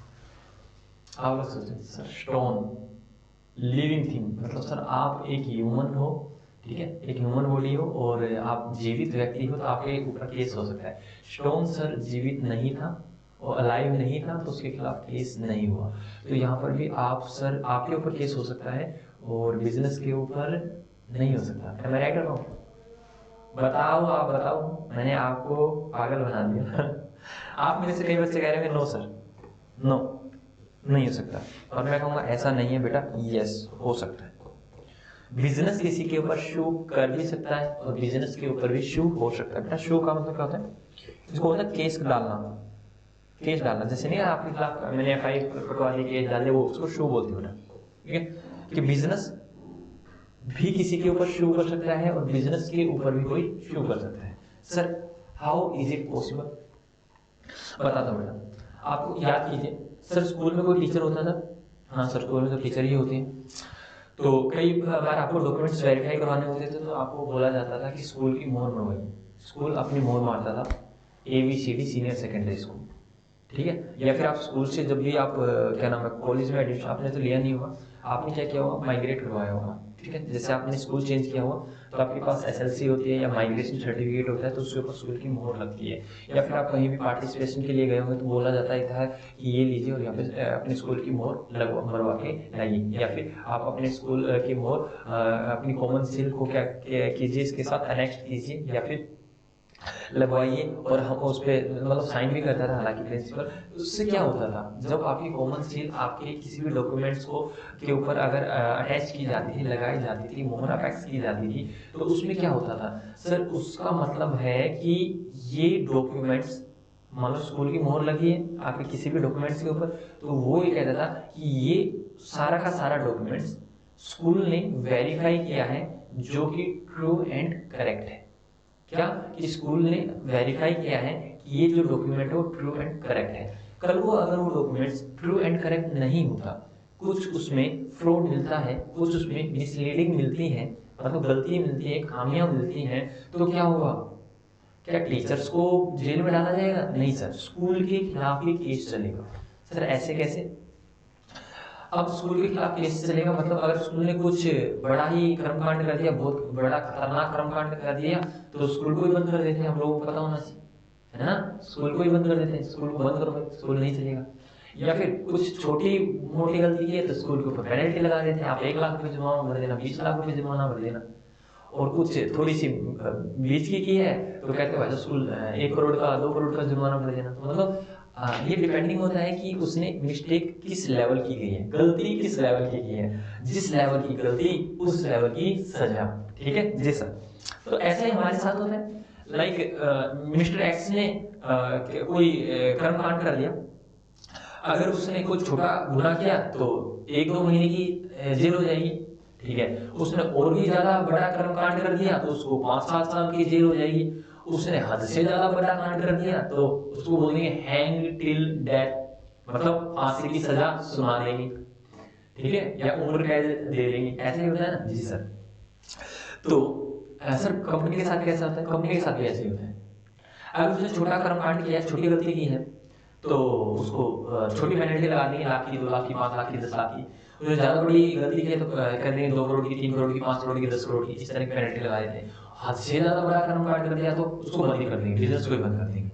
आप लोग सोचते सर स्टोन लिविंग थिंग, मतलब सर आप एक ह्यूमन हो, ठीक है, एक ह्यूमन बॉडी हो और आप जीवित व्यक्ति हो, तो आपके ऊपर केस हो सकता है। स्टोन सर जीवित नहीं था और अलाइव नहीं था, तो उसके खिलाफ केस नहीं हुआ। तो यहाँ पर भी आप सर, आपके ऊपर केस हो सकता है और बिजनेस के ऊपर नहीं हो सकता। क्या मैं राइट कर रहा हूँ? बताओ, आप बताओ, मैंने आपको पागल बना दिया। आप मेरे से कई बच्चे कह रहे हैं नो सर, नो नहीं हो सकता, और मैं कहूँगा ऐसा नहीं है बेटा, यस हो सकता है। बिजनेस किसी के ऊपर शू कर भी सकता है और बिजनेस के ऊपर भी शू हो सकता है। बेटा शू का मतलब क्या होता है? इसको होता है केस डालना, केस डालना। जैसे नहीं आपके खिलाफ मैंने FIR कटवा दी, केस डाले, वो उसको शू बोलते हो ना। ठीक है, कि बिजनेस भी किसी के ऊपर शू कर सकता है और बिजनेस के ऊपर भी कोई शू कर सकता है। Sir how is it possible? बताता हूँ बेटा, आपको याद कीजिए, सर स्कूल में कोई टीचर होता था? हाँ सर, स्कूल में तो टीचर ही होते हैं। तो कई बार आपको डॉक्यूमेंट्स वेरीफाई करवाने होते थे, तो आपको बोला जाता था कि स्कूल की मोहर मंगवाइए। स्कूल अपनी मोहर मारता था, ABCD सीनियर सेकेंडरी स्कूल, ठीक है। या फिर आप स्कूल से जब भी आप क्या नाम है कॉलेज में एडमिशन आपने तो लिया नहीं होगा, आपने क्या किया होगा, माइग्रेट करवाया होगा। ठीक है, जैसे आपने स्कूल चेंज किया हुआ तो आपके पास SLC होती है या माइग्रेशन सर्टिफिकेट होता है, तो उसके ऊपर स्कूल की मोहर लगती है। या फिर आप कहीं भी पार्टिसिपेशन के लिए गए होंगे तो बोला जाता है कि ये लीजिए और यहाँ पे अपने स्कूल की मोहर लगवा मरवा के लाइए। या फिर आप अपने स्कूल की मोहर अपनी कॉमन सील को क्या कीजिए, इसके साथ अनेक्ट कीजिए या फिर लगवाइए, और हम उस पर मतलब साइन भी करता था हालांकि प्रिंसिपल। उससे क्या होता था, जब आपकी कॉमन सील आपके किसी भी डॉक्यूमेंट्स को के ऊपर अगर अटैच की जाती थी, लगाई जाती थी, मोहर अफेक्स की जाती थी, तो उसमें क्या होता था सर, उसका मतलब है कि ये डॉक्यूमेंट्स, मान लो स्कूल की मोहर लगी है आपके किसी भी डॉक्यूमेंट्स के ऊपर, तो वो ये कहता था कि ये सारा का सारा डॉक्यूमेंट्स स्कूल ने वेरीफाई किया है, जो कि ट्रू एंड करेक्ट है। क्या कि स्कूल ने वेरीफाई किया है कि ये जो डॉक्यूमेंट है वो ट्रू एंड करेक्ट है। कल को अगर वो डॉक्यूमेंट्स ट्रू एंड करेक्ट नहीं होता, कुछ उसमें फ्रॉड मिलता है, कुछ उसमें मिसलीडिंग मिलती है, मतलब गलती मिलती है, खामियां मिलती हैं, तो क्या होगा? क्या टीचर्स को जेल में डाला जाएगा? नहीं सर, स्कूल के खिलाफ ही केस चलेगा। सर ऐसे कैसे? अब स्कूल के खिलाफ केस चलेगा मतलब अगर स्कूल ने कुछ बड़ा ही कर्मकांड कर दिया, बहुत बड़ा खतरनाक कर्मकांड कर दिया, तो स्कूल को ही बंद कर देते हैं। हम लोगों को पता होना चाहिए, है ना? स्कूल को ही बंद कर देते हैं, स्कूल को बंद करो, स्कूल नहीं चलेगा। या फिर कुछ छोटी मोटी गलती की है तो स्कूल के ऊपर पेनल्टी लगा देते हैं, आप 1 लाख रुपए जुर्माना भर देना, 20 लाख रुपए जुर्माना भर देना। और कुछ थोड़ी सी बीच की है तो कहते हैं भाई स्कूल 1 करोड़ का 2 करोड़ का जुर्माना भर देना। तो मतलब ये डिपेंडिंग होता है कि उसने मिस्टेक किस लेवल की गई है, गलती किस लेवल की है, जिस लेवल की गलती उस लेवल की सजा। ठीक है जी सर। तो ऐसा ही हमारे साथ होता है, लाइक मिस्टर एक्स ने कोई कर्मकांड कर दिया, अगर उसने कोई छोटा गुनाह किया तो 1-2 महीने की जेल हो जाएगी। ठीक है, उसने और भी ज्यादा बड़ा कर्मकांड कर दिया तो उसको 5-7 साल की जेल हो जाएगी। उसने हद से ज्यादा बड़ा कांड कर दिया तो उसको बोलेंगे हैंग टिल डेथ, मतलब फांसी की सजा सुना देंगे। ठीक है, या उम्र कैद दे देंगे, ऐसे ही होता है ना? जी सर। तो सर कंपनी के साथ कैसा होता है? कंपनी के साथ भी ऐसे ही होता है। अगर उसने छोटा कर्मकांड किया, छोटी गलती की है, तो उसको छोटी पेनल्टी लगा देंगे, 1 लाख की, 2 लाख की, 5 लाख की, 10 लाख की। उसने ज्यादा बड़ी गलती की है तो कर देंगे 2 करोड़ की, 3 करोड़ की, 5 करोड़ की, 10 करोड़ की, इस तरह की पेनल्टी लगा देते हैं। हद से ज्यादा बड़ा कर्मकांड कर दिया तो उसको बंद ही कर देंगे, बिजनेस को ही बंद कर देंगे।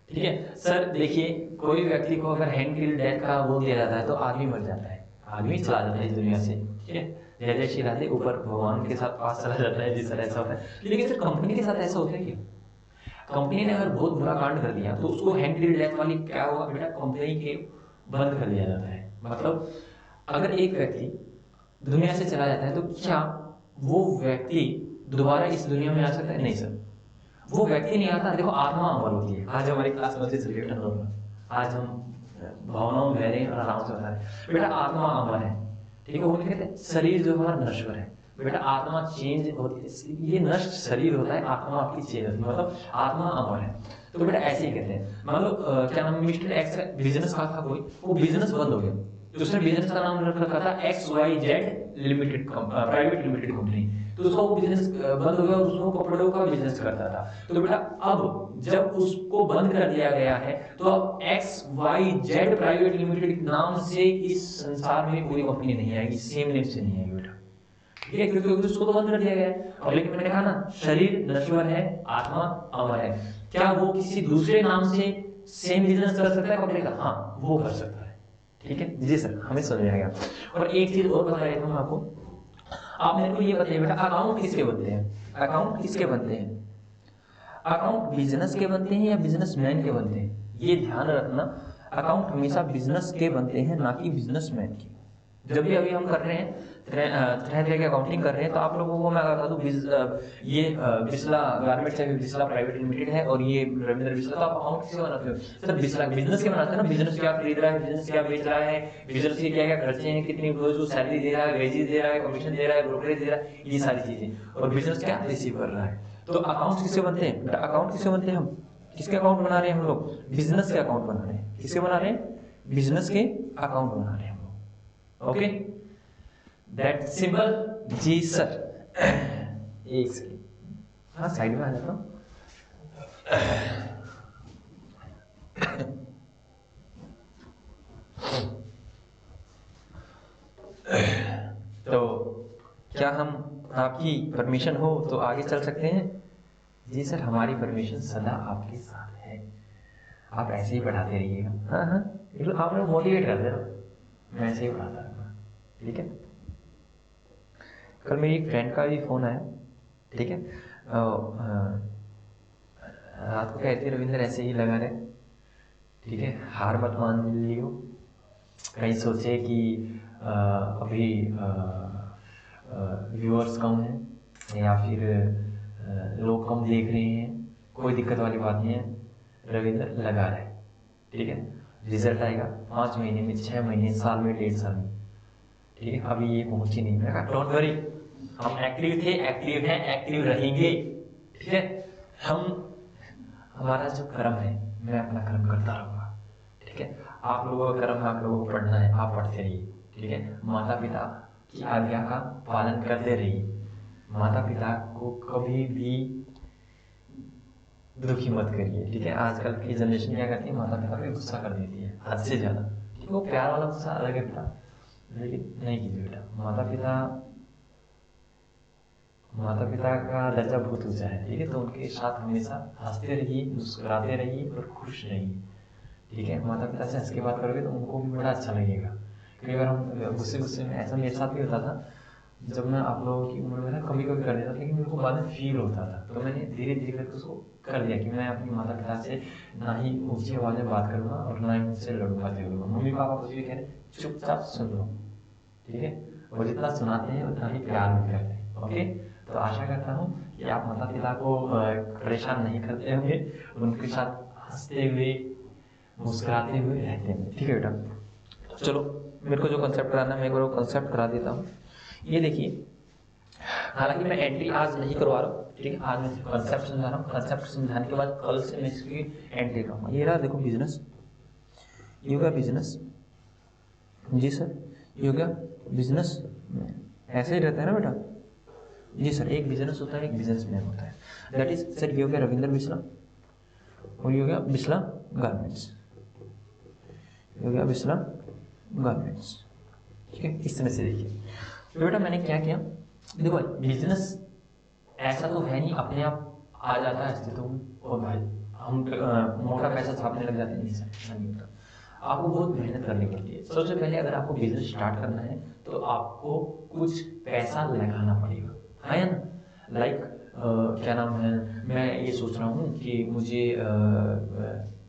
ठीक है सर। देखिए, कोई व्यक्ति को अगर हैंग टिल डेथ का वो दिया जाता है तो आदमी मर जाता है, आदमी चला जाता है इस दुनिया से। ठीक है, जय जय श्री राधे, ऊपर भगवान के साथ पास चला जाता है, जिस तरह ऐसा होता है। लेकिन सर कंपनी के साथ ऐसा होता है क्या? कंपनी ने अगर बहुत बुरा कांड कर दिया तो उसको हैंग टिल डेथ वाली क्या होगा बेटा, कंपनी के बंद कर दिया जाता है। मतलब अगर एक व्यक्ति दुनिया से चला जाता है तो क्या वो व्यक्ति दोबारा इस दुनिया में आ सकता है? नहीं सर, वो व्यक्ति नहीं आता। देखो आत्मा अमर होती है। आज हमारी क्लास में चल रही है, आज हम भावनाओं में बह रहे हैं और आराम से बता रहे हैं बेटा आत्मा अमर है, ठीक है। वो कहते हैं शरीर जो हमारा नश्वर है बेटा, आत्मा चेंज होती है, ये नष्ट शरीर होता है, आत्मा आपकी चेंज होती है, मतलब आत्मा अमर है। तो बेटा ऐसे ही कहते हैं। मान लो क्या नाम, मिस्टर एक्स का बिजनेस का था कोई, वो बिजनेस बंद हो गया, तो उसने बिजनेस का नाम रख रखा था XYZ limited private limited company. तो उसका वो बिजनेस बंद हो गया और उसको कपड़ों का बिजनेस करता था। तो बेटा अब जब उसको बंद कर दिया गया है तो अब XYZ प्राइवेट लिमिटेड नाम से इस संसार में कोई कंपनी नहीं आएगी, सेम नेम से नहीं आएगी बेटा, ठीक है, क्योंकि उसको तो बंद कर दिया गया है। और लेकिन मैंने कहा ना शरीर नश्वर है, आत्मा अमर है। क्या वो किसी दूसरे नाम से सेम बिजनेस कर सकता है कपड़े का? हाँ वो कर सकता है, ठीक है जी सर, हमें समझ आ गया। और एक चीज और बता रहा हूँ आपको, आप मेरे को ये बताइए बेटा अकाउंट किसके बनते हैं? अकाउंट किसके बनते हैं? अकाउंट बिजनेस के बनते हैं या बिजनेसमैन के बनते हैं? ये ध्यान रखना, अकाउंट हमेशा बिजनेस के बनते हैं ना कि बिजनेसमैन के। जब भी अभी हम कर रहे हैं तरह तरह की अकाउंटिंग कर रहे हैं, तो आप लोगों को मैं बता दूं ये बिस्ला गारमेंट्स है, बिस्ला प्राइवेट लिमिटेड है, और ये रविंद्र बिस्ला। तो आप अकाउंट किसके बनाते हो? सर बिस्ला बिजनेस के बनाते हैं ना, बिजनेस क्या खरीद रहा है, बिजनेस क्या बेच रहा है, बिजनेस के क्या क्या खर्चे हैं, कितनी रोज सैलरी दे रहा है, वेजेस दे रहा है, कमीशन दे रहा है, ब्रोकरेज दे रहा है, ये सारी चीजें, और बिजनेस क्या रिसीव कर रहा है। तो अकाउंट किससे बनते हैं? अकाउंट किससे बनते हैं? हम किसके अकाउंट बना रहे हैं? हम लोग बिजनेस के अकाउंट बना रहे हैं। किसके बना रहे हैं? बिजनेस के अकाउंट बना रहे हैं हम लोग। ओके दैट सिंपल जी सर। एक सेकेंड, हाँ साइड में आ जाता हूँ। तो क्या हम आपकी परमिशन हो तो आगे चल सकते हैं? जी सर हमारी परमिशन सदा आपके साथ है, आप ऐसे ही पढ़ाते रहिएगा। हाँ हाँ बिल्कुल, आप लोग मोटिवेट कर दे रहे, मैं ऐसे ही पढ़ाता रहूँगा, ठीक है। कल मेरी एक फ्रेंड का भी फोन आया, ठीक है, रात को कहती है रविंद्र ऐसे ही लगा रहे, ठीक है, हार मत मान लियो, कहीं सोचे कि अभी व्यूअर्स कम है या फिर लोग कम देख रहे हैं, कोई दिक्कत वाली बात नहीं है, रविंद्र लगा रहे, ठीक है, रिजल्ट आएगा 5 महीने में, 6 महीने, साल में, 1.5 साल में, ठीक है। अभी ये पहुंची नहीं, मैं कहा डोंट वरी, हम एक्टिव थे, एक्टिव हैं, एक्टिव रहेंगे, ठीक है। हम हमारा जो कर्म है, मैं अपना कर्म करता रहूंगा, ठीक है। आप लोगों का कर्म है, आप लोगों को पढ़ना है, आप पढ़ते रहिए, ठीक है। माता पिता की आज्ञा का पालन करते रहिए, माता पिता को कभी भी दुखी मत करिए, ठीक है। आजकल की जनरेशन क्या करती है, माता पिता पे गुस्सा कर देती है हद से ज्यादा, ठीक है। वो प्यार वाला गुस्सा अलग है बेटा, लेकिन नहीं कीजिए बेटा। माता पिता का दर्जा बहुत ऊंचा है, ठीक है। तो उनके साथ हमेशा हंसते रहिए, मुस्कुराते रहिए और खुश रहिए, ठीक है। माता पिता से हंस के बात करोगे तो उनको भी बड़ा अच्छा लगेगा। कई बार हम गुस्से में, ऐसा मेरे साथ भी होता था, जब मैं आप लोगों की उम्र में था, कभी कभी कर देता था, लेकिन मेरे को बाद में फील होता था, तो मैंने धीरे धीरे करके उसको कर दिया कि मैं अपनी माता पिता से ना ही ऊंची आवाज में बात करूंगा और ना ही उनसे लड़ूंगा झगड़ूंगा। मम्मी पापा कुछ भी कह रहे चुपचाप सुन लो, ठीक है। और जितना सुनाते हैं उतना ही प्यार भी करते हैं, ओके। तो आशा करता हूँ कि आप माता पिता को परेशान नहीं करते होंगे, उनके साथ हंसते हुए मुस्कुराते हुए रहते हैं, ठीक है बेटा। चलो मेरे को जो कंसेप्ट कराना है मैं वो कंसेप्ट करा देता हूँ। ये देखिए, हालांकि मैं एंट्री आज नहीं करवा रहा हूँ, ठीक है, आज मैं कंसेप्ट समझा रहा हूँ। कंसेप्ट समझाने के बाद कल से मैं इसकी एंट्री करूँगा। ये रहा देखो बिजनेस, ये हो गया बिजनेस, जी सर, ये हो गया बिजनेस, ऐसे ही रहता है ना बेटा, जी सर। एक बिजनेस होता है, एक बिजनेसमैन होता है, दैट इज सर ये हो गया रविंद्र बिस्ला, और ये हो गया बिस्ला गारमेंट्स, ये हो गया बिस्ला गारमेंट्स, ठीक है। इस तरह से देखिए तो बेटा मैंने क्या किया, देखो बिजनेस ऐसा तो है नहीं अपने आप आ जाता है अस्तित्व में और भाई हम मोटा पैसा छापने लग जाते हैं, नहीं सर नहीं होता। आपको बहुत मेहनत करनी पड़ती है। सबसे पहले अगर आपको बिजनेस स्टार्ट करना है तो आपको कुछ पैसा लगाना पड़ेगा, है ना। लाइक क्या नाम है, मैं ये सोच रहा हूँ कि मुझे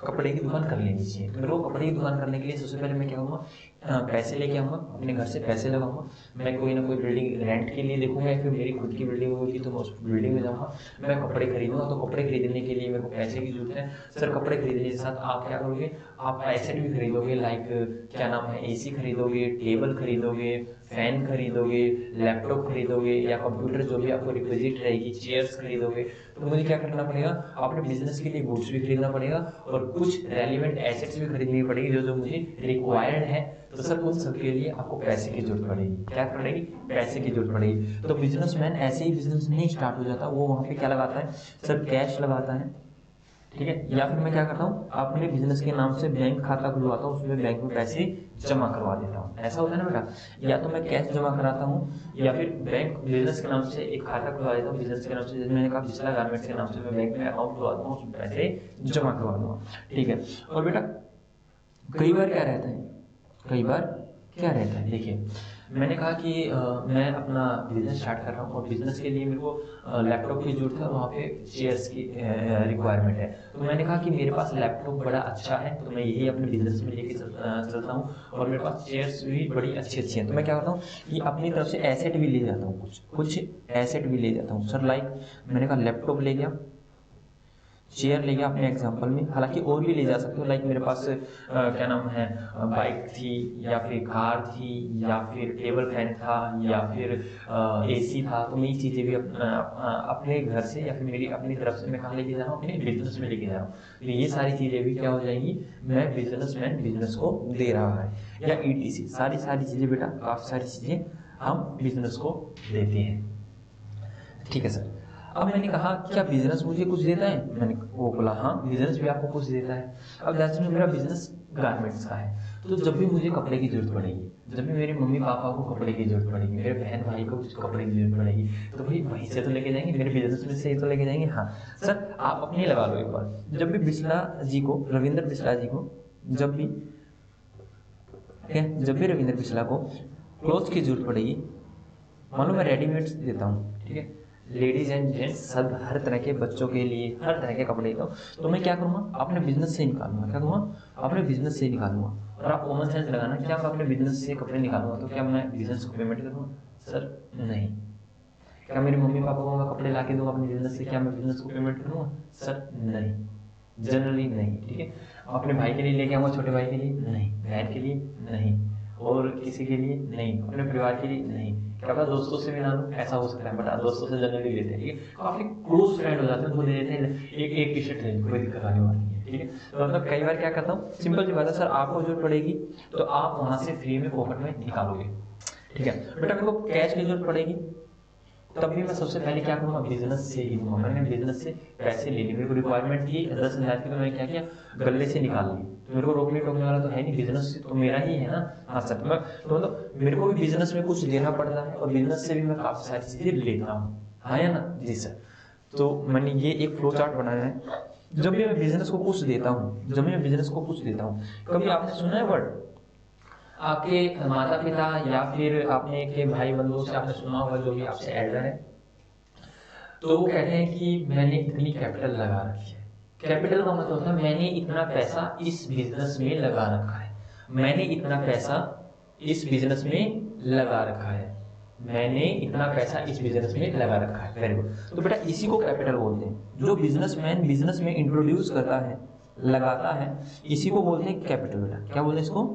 कपड़े की दुकान कर लेनी चाहिए। तो मेरे को कपड़े की दुकान करने के लिए सबसे पहले मैं क्या करूँगा, पैसे लेके आऊँगा, अपने घर से पैसे लगाऊंगा, मैं कोई ना कोई बिल्डिंग रेंट के लिए देखूंगा, या फिर मेरी खुद की बिल्डिंग होगी तो मैं उस बिल्डिंग में जाऊँगा, मैं कपड़े खरीदूंगा। तो कपड़े खरीदने के लिए मेरे को पैसे की जरूरत है। सर कपड़े खरीदने के साथ आप क्या करोगे, आप एसेट भी खरीदोगे, लाइक क्या नाम है, एसी खरीदोगे, टेबल खरीदोगे, फैन खरीदोगे, लैपटॉप खरीदोगे, या कंप्यूटर जो भी आपको रिक्विजिट रहेगी, चेयर्स खरीदोगे। तो मुझे क्या करना पड़ेगा, अपने बिजनेस के लिए गुड्स भी खरीदना पड़ेगा और कुछ रेलिवेंट एसेट्स भी खरीदनी पड़ेगी जो जो मुझे रिक्वायर्ड है। तो सर उन सब के लिए आपको पैसे की जरूरत पड़ेगी। क्या पड़ेगी, पैसे की जरूरत पड़ेगी। तो बिजनेसमैन ऐसे ही बिजनेस नहीं स्टार्ट हो जाता, वो वहाँ पे क्या लगाता है सर, कैश लगाता है, ठीक है। या फिर मैं क्या करता हूँ, अपने बिजनेस के नाम से बैंक खाता खुलवाता हूँ, उसमें बैंक में पैसे जमा करवा देता हूँ। ऐसा होता है ना बेटा, या तो मैं कैश जमा कराता हूँ या फिर बैंक बिजनेस के नाम से एक खाता खुलवा देता हूँ, बिजनेस के नाम से, जैसे मैंने कहा बिस्ला गारमेंट्स के नाम से मैं बैंक में अकाउंट खुलवा दूंगा, उसमें पैसे जमा करवा दूंगा, ठीक है। और बेटा कई बार क्या रहता है, कई बार क्या रहता है, देखिए मैंने कहा कि मैं अपना बिजनेस स्टार्ट कर रहा हूँ और बिजनेस के लिए मेरे को लैपटॉप की जरूरत है और वहाँ पे चेयर्स की रिक्वायरमेंट है। तो मैंने कहा कि मेरे पास लैपटॉप बड़ा अच्छा है तो मैं यही अपने बिजनेस में लेके चलता हूँ, और मेरे पास चेयर्स भी बड़ी अच्छी अच्छी हैं। तो मैं क्या करता हूँ कि अपनी तरफ से एसेट भी ले जाता हूँ, कुछ एसेट भी ले जाता हूँ सर। लाइक मैंने कहा लैपटॉप ले गया, चेयर ले गया अपने एग्जांपल में, हालांकि और भी ले जा सकते हो। लाइक मेरे पास क्या नाम है, बाइक थी या फिर कार थी या फिर टेबल फैन था या फिर एसी था। तो मैं ये चीज़ें भी अपने घर से या फिर मेरी अपनी तरफ से मैं कहाँ लेके जा रहा हूँ, अपने बिजनेस में लेके जा रहा हूँ। तो ये सारी चीज़ें भी क्या हो जाएंगी, मैं बिजनेसमैन बिजनेस को दे रहा है, या ETC सारी चीज़ें बेटा, काफ़ी सारी चीज़ें हम बिजनेस को देते हैं, ठीक है सर। अब मैंने कहा क्या बिजनेस मुझे कुछ देता है, मैंने वो बोला हाँ बिजनेस भी आपको कुछ देता है। अब जैसे मेरा बिजनेस गारमेंट्स का है, तो जब भी मुझे कपड़े की जरूरत पड़ेगी, जब भी मेरे मम्मी पापा को कपड़े की जरूरत पड़ेगी, मेरे बहन भाई को कुछ कपड़े की जरूरत पड़ेगी, तो भाई वहीं से तो लेके जाएंगे, मेरे बिजनेस में से ही तो लेके जाएंगे। हाँ सर आप अपनी लगा लो एक बार, जब भी बिस्ला जी को, रविंद्र बिस्ला जी को जब भी रविंद्र बिस्ला को क्लोथ की जरूरत पड़ेगी, मान लो मैं रेडीमेड देता हूँ, ठीक है, लेडीज एंड जेंट्स सब हर तरह के, बच्चों के लिए हर तरह के कपड़े देता हूँ, तो मैं क्या करूँगा, अपने बिजनेस से निकालूंगा। क्या करूँगा, अपने बिजनेस से निकालूंगा। और आप कॉमन सेंस लगाना, क्या मैं अपने बिजनेस से कपड़े निकालूंगा तो क्या मैं बिजनेस को पेमेंट करूँगा, सर नहीं। क्या मेरे मम्मी पापा को मैं कपड़े ला के दूंगा अपने बिजनेस से, क्या मैं बिजनेस को पेमेंट करूँगा, सर नहीं, जनरली नहीं, ठीक है। अपने भाई के लिए लेके आऊँगा, छोटे भाई के लिए नहीं, बहन के लिए नहीं, और किसी के लिए नहीं, अपने परिवार के लिए नहीं, क्या पता दोस्तों से भी ना लूं, ऐसा हो सकता है, बट दोस्तों से जनरली लेते हैं, ठीक है। काफी क्लोज फ्रेंड हो जाते हैं, वो दे देते हैं, एक टी शर्ट ले, कोई दिक्कत वाली बात नहीं है, ठीक है। तो मतलब कई बार क्या करता हूँ, सिंपल सी बात है सर, आपको जरूरत पड़ेगी तो आप वहां से फ्री में पॉकेट में निकालोगे, ठीक है। बेटा मेरे को कैश की जरूरत पड़ेगी, तब भी मैं सबसे पहले क्या करूँगा, बिजनेस से ही लूंगा। मैंने बिजनेस से पैसे ले लिए, मेरे को रिक्वायरमेंट थी 10,000 की, तो मैंने क्या किया, गले से निकाल ली। तो मेरे को रोकने टोकने वाला तो है नहीं, बिजनेस तो मेरा ही है ना। हाँ सर, मैं तो मतलब मेरे को भी बिजनेस में कुछ देना पड़ता है और बिजनेस से भी मैं काफी सारी चीजें लेता हूँ, हाँ या ना जी सर। तो मैंने ये एक फ्लो चार्ट बनाया है, जब भी मैं बिजनेस को कुछ देता हूँ, जब भी मैं बिजनेस को कुछ देता हूँ, कभी आपने सुना है वर्ड, आपके माता पिता या फिर आपने के भाई बंधुओं से आपने सुना होगा, जो भी आपसे एल्डर है, तो वो कहते हैं कि मैंने इतनी कैपिटल लगा रखी है। कैपिटल का मतलब होता है मैंने इतना पैसा इस बिजनेस में लगा रखा है, मैंने इतना पैसा इस बिजनेस में लगा रखा है, मैंने इतना पैसा इस बिजनेस में लगा रखा है। Very good. तो बेटा इसी को कैपिटल बोलते हैं, जो बिजनेसमैन बिजनेस में इंट्रोड्यूस करता है, लगाता है, इसी को बोलते हैं कैपिटल। बेटा क्या बोलते हैं इसको,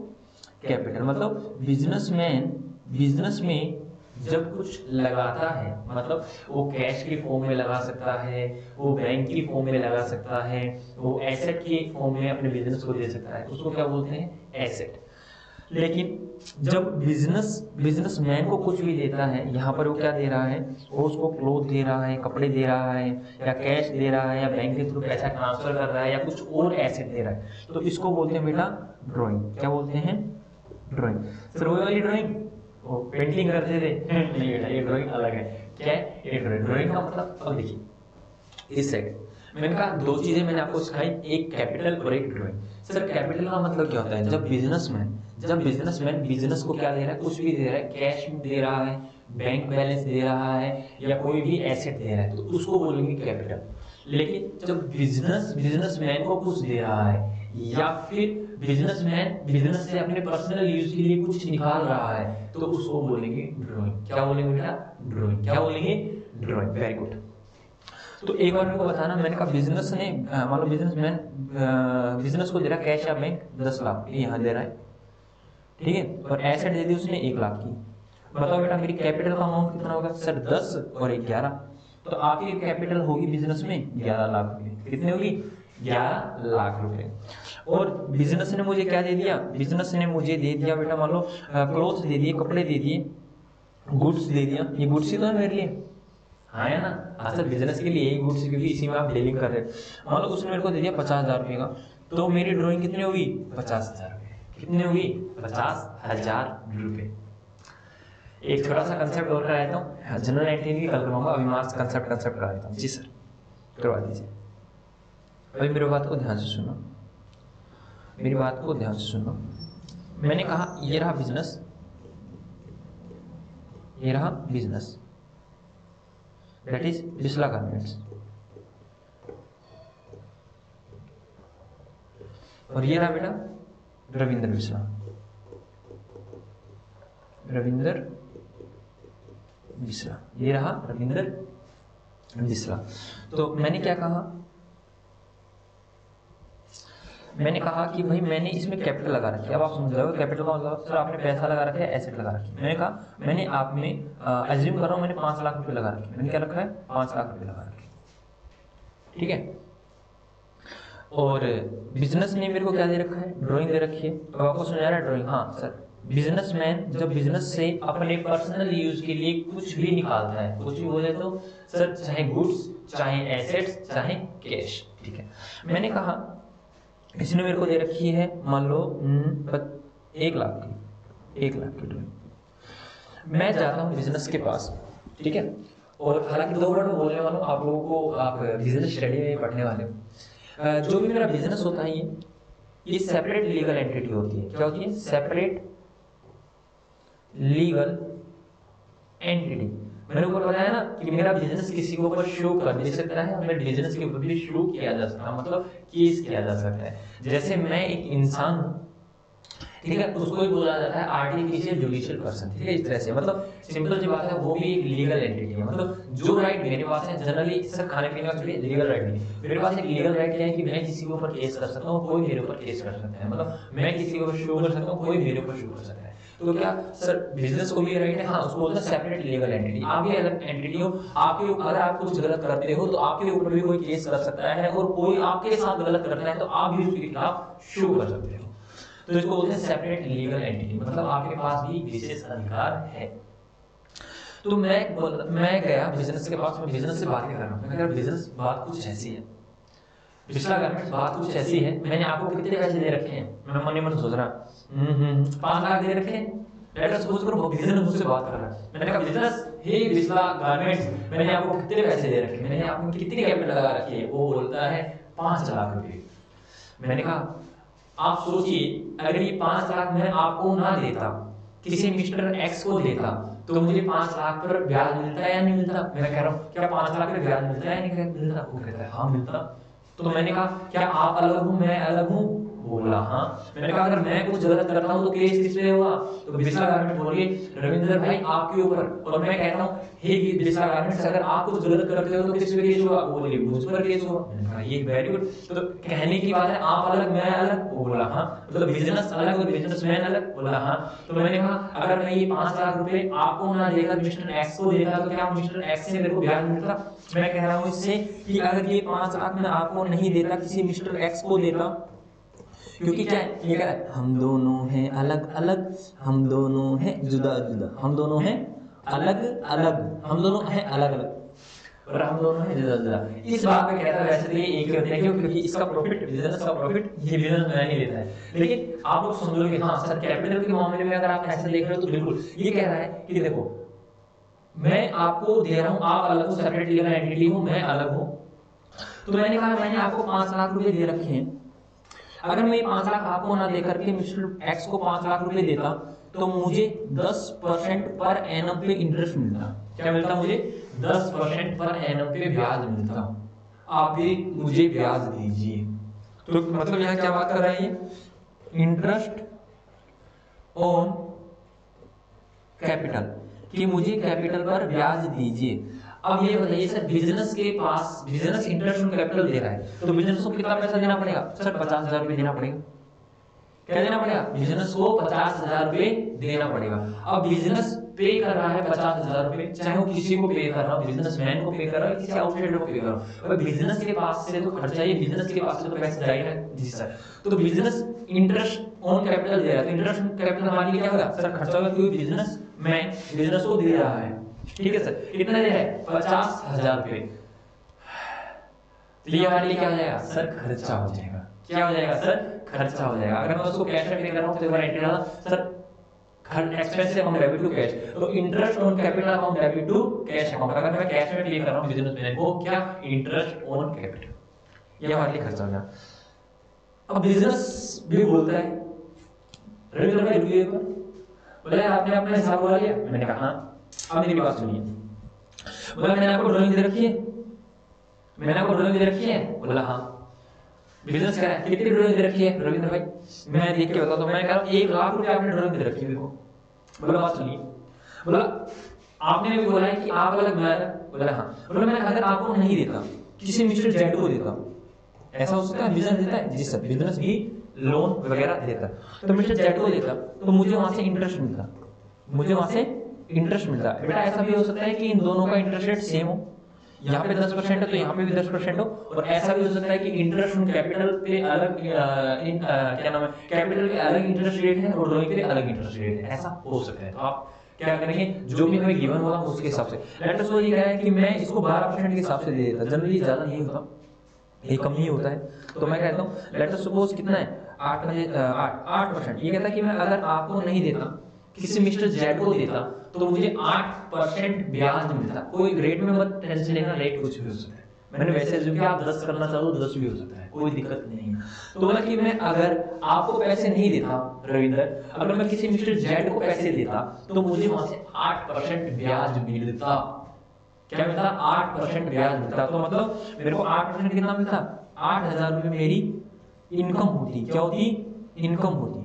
कैपिटल। मतलब बिजनेसमैन बिजनेस में जब कुछ लगाता है, मतलब वो कैश के फॉर्म में लगा सकता है, वो बैंक की फॉर्म में लगा सकता है, वो एसेट के फॉर्म में अपने बिजनेस को दे सकता है, उसको क्या बोलते हैं, एसेट। लेकिन जब बिजनेसमैन को कुछ भी देता है, यहाँ पर वो क्या दे रहा है, वो उसको क्लोथ दे रहा है, कपड़े दे रहा है, या कैश दे रहा है, या बैंक के थ्रू पैसा ट्रांसफर कर रहा है, या कुछ और एसेट दे रहा है, तो इसको बोलते हैं बेटा ड्रॉइंग। क्या बोलते हैं, ड्रॉइंग। सर वो वाली ड्रॉइंग वो पेंटिंग करते थे नहीं बेटा, ये ड्राइंग अलग है। क्या है ये ड्राइंग का मतलब, अब देखिए इस साइड मैंने कहा दो चीजें मैंने आपको सिखाई, एक कैपिटल और एक ड्राइंग। सर कैपिटल का मतलब क्या होता है, जब बिजनेसमैन बिजनेस को क्या दे रहा है, कुछ भी दे रहा है, कैश दे रहा है, बैंक बैलेंस दे रहा है, या कोई भी एसेट दे रहा है, तो उसको बोलेंगे कैपिटल। लेकिन जब बिजनेसमैन को कुछ दे रहा है, या फिर बिजनेसमैन बिजनेस से अपने पर्सनल यूज के लिए कुछ निकाल रहा है तो उसको बोलेंगे ड्राइंग। क्या बोलेंगे बेटा? ड्राइंग। क्या बोलेंगे? ड्राइंग। Very good. तो एक बार मेरे को बताना, मैंने कहा बिजनेस ने मान लो बिजनेसमैन बिजनेस को दे रहा कैश या बैंक 10 लाख, ये यहाँ दे रहा है, ठीक है, और एसेट दे दी उसने 1 लाख की। बताओ बेटा मेरी कैपिटल का अमाउंट कितना होगा? सर 10 और 11, तो आपकी कैपिटल होगी बिजनेस में 11 लाख रुपए। कितनी होगी? 11 लाख रुपए। और बिजनेस ने मुझे क्या दे दिया? बिजनेस ने मुझे दे दिया बेटा मान लो क्लोथ्स दे दिए, कपड़े दे दिए, गुड्स दे दिया। ये गुड्स ही तो है मेरे लिए, हाँ है ना? असल बिजनेस के लिए यही गुड्स, क्योंकि इसी में आप डीलिंग कर रहे हो। मान लो उसने मेरे को दे दिया 50,000 रुपए का, तो मेरी ड्राइंग कितनी होगी? 50,000 रुपए। कितनी होगी? 50,000 रुपए। एक छोटा सा कंसेप्ट और करा देता हूँ, जनरल एंट्री की कल करवाऊंगा, अभी मार्क्स कंसेप्ट करा देता हूँ। जी सर करवा दीजिए। अभी मेरी बात को ध्यान से सुनो, मेरी बात को ध्यान से सुनो। मैंने कहा ये रहा बिजनेस, ये रहा business, that is Bisla garments, और ये रहा बेटा रविंद्र बिस्ला, रविंद्र बिस्ला, ये रहा रविंद्र बिस्ला। तो मैंने क्या कहा? मैंने कहा कि भाई मैंने इसमें कैपिटल लगा रखी है। अब आप समझ जाओगे कैपिटल का मतलब सर आपने पैसा लगा रखा है, एसेट लगा रखी है। मैंने कहा मैंने आप में अज्यूम कर रहा हूँ मैंने 5 लाख रुपए लगा रखे। मैंने क्या रखा है? 5 लाख रुपए लगा रखे, ठीक है। और बिजनेस ने मेरे को क्या दे रखा है? ड्राइंग दे रखी है। अब आपको समझ आ रहा है ड्राइंग? हाँ सर, बिजनेसमैन जब बिजनेस से अपने पर्सनल यूज के लिए कुछ भी निकालता है, कुछ भी बोले तो सर, चाहे गुड्स, चाहे एसेट्स, चाहे कैश, ठीक है। मैंने कहा इसने मेरे को दे रखी है मान लो 1 लाख की, 1 लाख की ड्राइंग। मैं जाता हूँ बिजनेस के पास, ठीक है, और हालांकि 2 वर्ड बोलने वाला हूँ आप लोगों को, आप बिजनेस स्टडी में पढ़ने वाले हो। जो भी मेरा बिजनेस होता है ये सेपरेट लीगल एंटिटी होती है। क्या होती है? Separate legal entity. मैंने ऊपर बताया ना कि मेरा बिजनेस किसी के ऊपर शो कर दे सकता है, मेरे बिजनेस के ऊपर भी शो किया जा सकता है, मतलब केस किया जा सकता है। जैसे मैं एक इंसान हूँ, ठीक है, उसको भी बोला जाता है आर्टिफिशियल जुडिशियल पर्सन, ठीक है, इस तरह से। मतलब सिंपल सी बात है, वो भी एक लीगल एंटिटी है। मतलब जो राइट मेरे पास है, जनरली सर खाने पीने का छोड़िए, लीगल राइट नहीं, मेरे पास एक लीगल राइट क्या है कि मैं किसी के ऊपर केस कर सकता हूँ, कोई मेरे ऊपर केस कर सकता है। मतलब मैं किसी के ऊपर शो कर सकता हूँ, कोई मेरे ऊपर शो कर सकता है। तो क्या सर बिजनेस को भी राइट है? हाँ, उसको बोलते हैं सेपरेट लीगल एंटिटी। आप भी अलग एंटिटी हो, आपके अगर आप कुछ गलत करते हो तो आपके ऊपर भी कोई केस कर सकता है, और कोई आपके साथ गलत करता है तो आप भी उसके खिलाफ शो कर सकते हो। तो इसको बोलते हैं सेपरेट लीगल एंटिटी, मतलब आपके पास भी विशेष अधिकार है। तो मैं गया बिजनेस के पास, मैं बिजनेस से बातें कर रहा हूँ। मैं कह रहा बिजनेस बात कुछ ऐसी है, पिछला गारमेंट्स बात कुछ ऐसी है, मैंने आपको कितने पैसे दे रखे हैं? मैं मन ही मन सोच रहा 5 लाख दे रखे हैं। लेटर सपोज करो बिजनेस मुझसे बात कर रहा है। मैंने कहा बिजनेस हे बिस्ला गारमेंट्स, मैंने आपको कितने पैसे दे रखे हैं? मैंने आपको कितनी कैपिटल लगा रखी है? वो बोलता है 5 लाख रुपए। मैंने कहा आप सोचिए अगर ये 5 लाख मैं आपको ना देता, किसी मिस्टर एक्स को देता, तो मुझे 5 लाख पर ब्याज मिलता है या नहीं मिलता? मैं कह रहा हूँ क्या 5 लाख पर ब्याज मिलता है या नहीं मिलता? वो कहता है हाँ मिलता। तो मैंने कहा क्या आप अलग हूँ मैं अलग हूँ? बोला हाँ। मैंने कहा अगर मैं कुछ गलत करता हूँ तो केस किस पे होगा? तो बिस्ला गारमेंट बोलिए रविंद्र भाई आपके ऊपर, और मैं कहता हूँ हे बिस्ला गारमेंट्स अगर आप कुछ गलत करते हो तो किस पे केस होगा? बोलिए मुझ पर केस होगा। मैंने कहा ये वेरी गुड। तो कहने की बात है आप अलग मैं अलग? बोला हाँ। मतलब बिजनेस अलग और बिजनेसमैन अलग? बोला हाँ। तो मैंने कहा अगर मैं ये 5 लाख रुपए आपको ना देकर मिस्टर एक्स को देता तो क्या मिस्टर एक्स से मेरे को ब्याज मिलता? मैं कह रहा हूँ इससे कि अगर ये 5 लाख मैं आपको नहीं देता, किसी मिस्टर एक्स को देता, क्योंकि क्या है ये कह रहा है हम दोनों हैं अलग अलग, हम दोनों हैं जुदा जुदा, हम दोनों हैं अलग अलग, हम दोनों हैं अलग अलग और हम दोनों हैं जुदा जुदा। इस बात पे कहता है वैसे तो ये एक ही होते हैं, क्योंकि इसका प्रॉफिट बिजनेस का प्रॉफिट ये बिजनेस मैन ही लेता है। लेकिन आप लोग समझोगे हाँ सर कैपिटल के मामले में अगर आप ऐसा देख रहे हो तो बिल्कुल ये कह रहा है कि देखो मैं आपको दे रहा हूँ, आप अलग हो, सेपरेट लीगल एंटिटी हो, मैं अलग हूँ। तो मैंने कहा मैंने आपको 5 लाख रुपए दे रखे हैं, अगर मैं 5 लाख आपको ना देकर के मिस्टर एक्स को 5 लाख रुपए देता तो मुझे 10% पर एनम पे इंटरेस्ट मिलता। क्या मिलता? मुझे 10% पर एनम पे ब्याज मिलता। आप भी मुझे ब्याज दीजिए। तो मतलब यहाँ क्या बात कर रहा है ये, इंटरेस्ट ऑन कैपिटल, कि मुझे कैपिटल पर ब्याज दीजिए। अब ये बताइए सर, बिजनेस के पास, बिजनेस इंटरेस्ट ऑन कैपिटल दे रहा है, तो बिजनेस को कितना पैसा देना पड़ेगा सर? 50,000 रुपये देना पड़ेगा। क्या देना पड़ेगा? बिजनेस को 50,000 रुपये देना पड़ेगा। अब बिजनेस पे कर रहा है 50,000 रुपये, चाहे वो किसी को पे कर रहा हो, बिजनेसमैन को पे कर रहा है, किसी आउटसाइडर को पे कर रहा हो, अब बिजनेस के पास से तो खर्चा, ये बिजनेस के पास से तो पैसा जाएगा। जी सर, तो बिजनेस इंटरेस्ट ऑन कैपिटल दे रहा है, तो इंटरेस्ट ऑन कैपिटल हमारे लिए क्या होगा सर? खर्चा होगा, क्योंकि बिजनेस मैन बिजनेस को दे रहा है। ठीक है सर, कितना दे रहा है? 50,000 रुपये। तो ये हमारे लिए क्या हो जाएगा सर? खर्चा हो जाएगा। क्या हो जाएगा सर? खर्चा हो जाएगा। अगर मैं उसको कैश में पे कर रहा हूं तो मेरा एंट्री डाला sir, expensive amount debit to cash, तो interest on capital amount debit to cash amount. अगर मैं कैश में पे कर रहा हूं बिजनेसमैन को, क्या? इंटरेस्ट ऑन कैपिटल, ये हमारे लिए खर्चा हो गया। अब बिजनेस भी बोलता है, रविंद्र भाई रुकिए एक बार, बोले आपने अपना हिसाब लगा लिया? मैंने कहा हाँ। अब मेरी बात सुनिए। बोला मैंने आपको ड्राइंग दे रखी है? मैंने आपको ड्राइंग दे रखी है? बोला हाँ। बिजनेस क्या है, कितनी ड्राइंग दे रखी है रविंद्र भाई? मैं देख के बताता हूं। मैं कह रहा हूं 1 लाख रुपए आपने ड्राइंग दे रखी है मेरे को। बोला बात सुनिए। बोला आपने भी बोला है कि आप अलग मैं अलग? बोला हाँ। बोला मैं अगर आपको नहीं देता, किसी मिस्टर जेड को देता, ऐसा हो सकता है? बिजनेस देता है? जी सर, बिजनेस भी लोन वगैरह देता, तो मिस्टर जेड को देता तो मुझे वहां से इंटरेस्ट मिलता, मुझे वहां से इंटरेस्ट मिलता। बेटा ऐसा भी हो सकता है कि इन दोनों का इंटरेस्ट रेट सेम हो, यहाँ पे 10% है तो यहाँ पे भी 10% हो, और ऐसा भी हो सकता है कि इंटरेस्ट ऑन कैपिटल पे अलग क्या नाम है, कैपिटल पे अलग इंटरेस्ट रेट है और ड्राइंग पे अलग इंटरेस्ट रेट है, ऐसा हो सकता है। तो आप क्या करेंगे, जो भी हमें गिवन होगा उसके हिसाब से। लेट अस सपोज ये कह रहा है कि मैं इसको 12% के हिसाब से दे देता, जनरली ज्यादा नहीं होता, ये कम ही होता है, तो मैं कहता हूँ लेट अस सपोज कितना है 8%। ये कहता है कि मैं अगर आपको नहीं देता, किसी मिस्टर जेड को देता, तो मुझे 8% ब्याज मिलता। कोई रेट में मत टेंशन लेना, रेट कुछ भी हो सकता है, मैंने वैसे जो कि आप 10 करना चाहो तो 10 भी हो सकता है, कोई दिक्कत नहीं है। तो बोला कि मैं अगर आपको पैसे नहीं देता रविंद्र, अगर मैं किसी मिस्टर जेड को पैसे देता तो मुझे वहां से 8% ब्याज मिलता। क्या मिलता? 8% ब्याज मिलता। तो मतलब मेरे को 8% कितना मिलता? 8,000 रुपये मेरी इनकम होती। क्या होती? इनकम होती।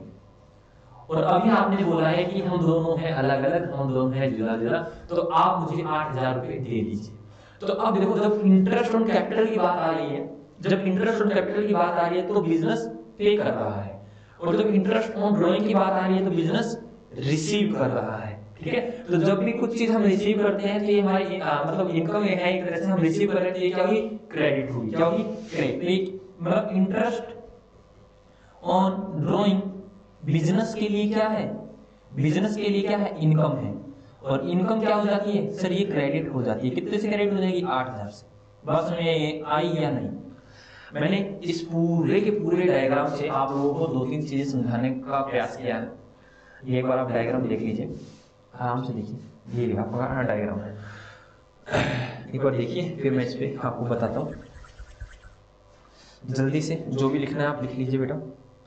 और अभी आपने बोला है कि हम दोनों हैं अलग अलग, हम दोनों हैं जुदा जुदा, तो आप मुझे 8,000 रुपये दे दीजिए। तो अब देखो, जब इंटरेस्ट ऑन कैपिटल की बात आ रही है, जब इंटरेस्ट ऑन कैपिटल की बात आ रही है तो बिजनेस पे कर रहा है, और जब इंटरेस्ट ऑन ड्राइंग की बात आ रही है तो बिजनेस रिसीव कर रहा है। ठीक है, तो जब भी कुछ चीज हम रिसीव करते हैं तो ये हमारी मतलब इनकम है, एक तरह से हम रिसीव कर रहे हैं, तो ये क्या होगी? क्रेडिट होगी। क्या होगी? क्रेडिट। मतलब इंटरेस्ट ऑन ड्राइंग बिजनेस के लिए क्या है? बिजनेस के लिए क्या है? इनकम है, और इनकम क्या हो जाती है सर? ये क्रेडिट हो जाती है। कितने से क्रेडिट हो जाएगी? 8,000 से। बस में आई या नहीं? मैंने इस पूरे के पूरे डायग्राम से आप लोगों को 2-3 चीजें समझाने का प्रयास किया है। ये एक बार आप डायग्राम देख लीजिए, आराम से देखिए, ये आपका डायग्राम है, एक बार देखिए, फिर मैं इस पे आपको बताता हूँ। जल्दी से जो भी लिखना है आप लिख लीजिए बेटा,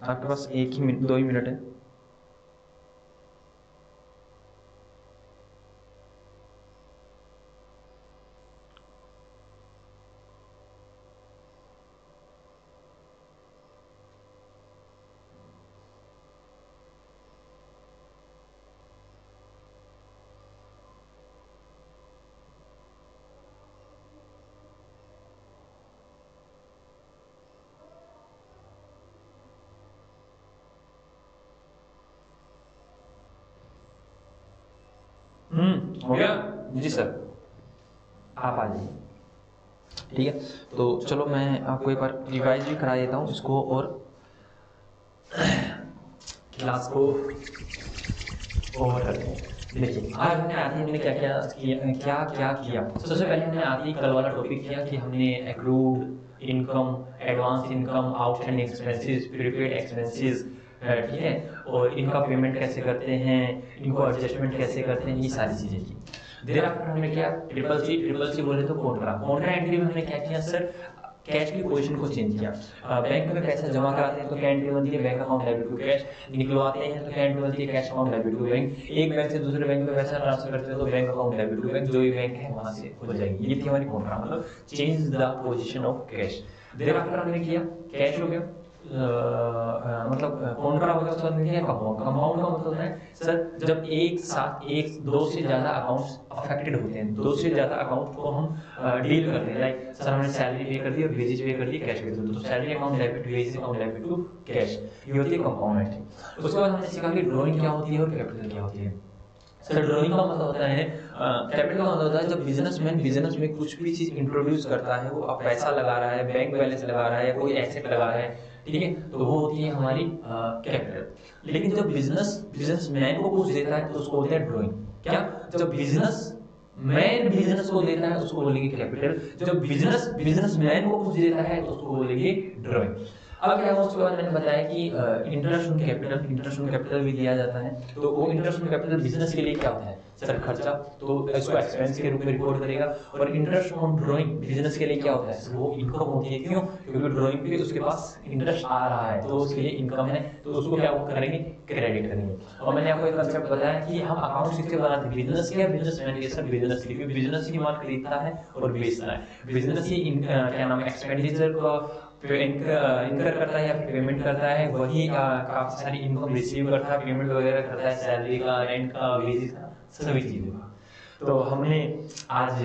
आपके पास 2 ही मिनट है। हो गया जी सर, आप आ जाइए। ठीक है, तो चलो मैं आपको एक बार रिवाइज भी करा देता हूँ इसको, और क्लास को ओवर करते हैं। देखिए आज हमने आते हमने क्या किया। सबसे पहले हमने आते ही कल वाला टॉपिक किया कि हमने accrued income, advance income, outstanding expenses, prepaid expenses, ठीक है, और इनका पेमेंट कैसे करते हैं, इनको एडजस्टमेंट कैसे करते हैं, ये सारी चीजें की। देर आफ्टर हमने क्या ट्रिपल सी बोले तो कॉन्ट्रा एंट्री में हमने क्या किया सर? कैश की पोजीशन को चेंज किया। बैंक में पैसा जमा कराते हैं तो क्या एंट्री बनती है? Bank account debit to cash. निकलवाते हैं तो क्या एंट्री बनती है? Cash account debit to bank. एक बैंक से दूसरे बैंक में पैसा ट्रांसफर करते हैं तो bank account debit to bank, जो भी बैंक है वहां से हो जाएगी। ये थी हमारी कॉन्ट्रा, मतलब change the position of cash. There after हमने किया कैश हो गया, मतलब कॉन्ट्रा होगा उसका मतलब क्या है, कंपाउंड। कंपाउंड का मतलब है सर जब एक साथ एक दो से ज्यादा अकाउंट्स अफेक्टेड होते हैं, दो से ज्यादा अकाउंट को हम डील करते हैं। लाइक सर हमने सैलरी पे कर दी और वेजेज पे कर दी, कैश पे कर दी, तो salary account debit, wages account debit to cash, ये होती है कंपाउंड एंट्री। उसके बाद हमने सीखा कि ड्राइंग क्या होती है और कैपिटल क्या होती है। सर ड्राइंग का मतलब होता है, कैपिटल का मतलब होता है जब बिजनेसमैन बिजनेस में कुछ भी चीज इंट्रोड्यूस करता है, वो अब पैसा लगा रहा है, बैंक बैलेंस लगा रहा है, कोई एसेट लगा रहा है, ठीक है, तो वो होती है हमारी कैपिटल। लेकिन जब बिजनेसमैन को कुछ देता है तो उसको बोलते हैं ड्राइंग। क्या, जब बिजनेसमैन बिजनेस को देता है उसको बोलेंगे कैपिटल, जब बिजनेसमैन को कुछ देता है तो उसको बोलेंगे ड्राइंग। अब क्या हुआ, उसके बाद मैंने बताया कि इंटरेस्ट ऑन कैपिटल भी दिया जाता है। तो वो इंटरेस्ट ऑन कैपिटल बिजनेस के लिए क्या होता है सर, खर्चा, तो इसको एक्सपेंस के रूप में रिपोर्ट करेगा। और इंटरेस्ट ऑन ड्राइंग बिजनेस के लिए क्या होता है, वो इनकम होती है। क्यों, क्योंकि ड्राइंग पे उसके पास इंटरेस्ट आ रहा है तो उसके लिए इनकम है, तो उसको क्या वो करेंगे, क्रेडिट करेंगे। और मैंने आपको एक कंसेप्ट बताया कि हम अकाउंट किसके बनाते हैं, बिजनेस के या बिजनेसमैन के, सर बिजनेस के, क्योंकि बिजनेस ही माल खरीदता है और बेचता है। बिजनेस ही क्या नाम है, एक्सपेंडिचर को इनकर करता है या फिर पेमेंट करता है, वही काफी सारी इनकम रिसीव करता है, पेमेंट वगैरह करता है, सैलरी का, रेंट का, वेजेस का, सभी चीजों का। तो हमने आज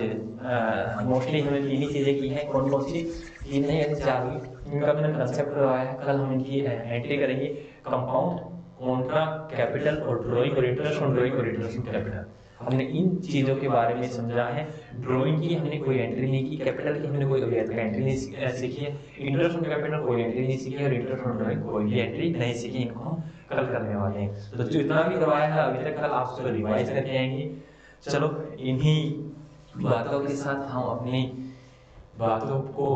मोस्टली हमें तीन ही चीजें की हैं। कौन कौन सी, तीन नहीं ऐसे चार हुई। इनका मैंने कंसेप्ट करवाया है, कल हम इनकी एंट्री करेंगे। कंपाउंड, कॉन्ट्रा, कैपिटल और ड्राइंग और इंटरेस्ट ऑन ड्राइंग और इंटरेस्ट ऑन कैपिटल। हमने इन चीजों के बारे में समझा है। ड्राइंग की हमने कोई एंट्री नहीं की, कैपिटल की हमने कोई अभी तक एंट्री नहीं सीखी है, इंटरेस्ट ऑन कैपिटल कोई एंट्री नहीं सीखी और इंटरेस्ट ऑन ड्राइंग कोई भी एंट्री नहीं सीखी। इनको हम कल करने वाले हैं। तो जो इतना भी करवाया है अभी तक, कल आप उसको रिवाइज करके आएंगे। चलो इन्हीं बातों के साथ हम अपनी बातों को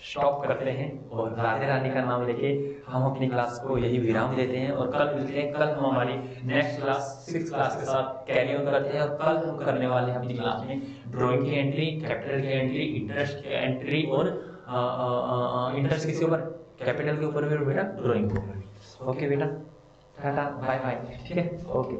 स्टॉप करते हैं और राधे रानी का नाम लेके हम अपनी क्लास को यही विराम देते हैं। और कल मिलते हैं, कल हम हमारी नेक्स्ट क्लास 6th क्लास के साथ कैरी ऑन करते हैं। और कल हम करने वाले हैं अपनी क्लास में ड्राइंग की एंट्री, कैपिटल की एंट्री, इंटरेस्ट की एंट्री और इंटरेस्ट किसके ऊपर, कैपिटल के ऊपर भी और बेटा ड्राइंग के ऊपर भी। ओके बेटा, टाटा बाय बाय, ठीक है, ओके।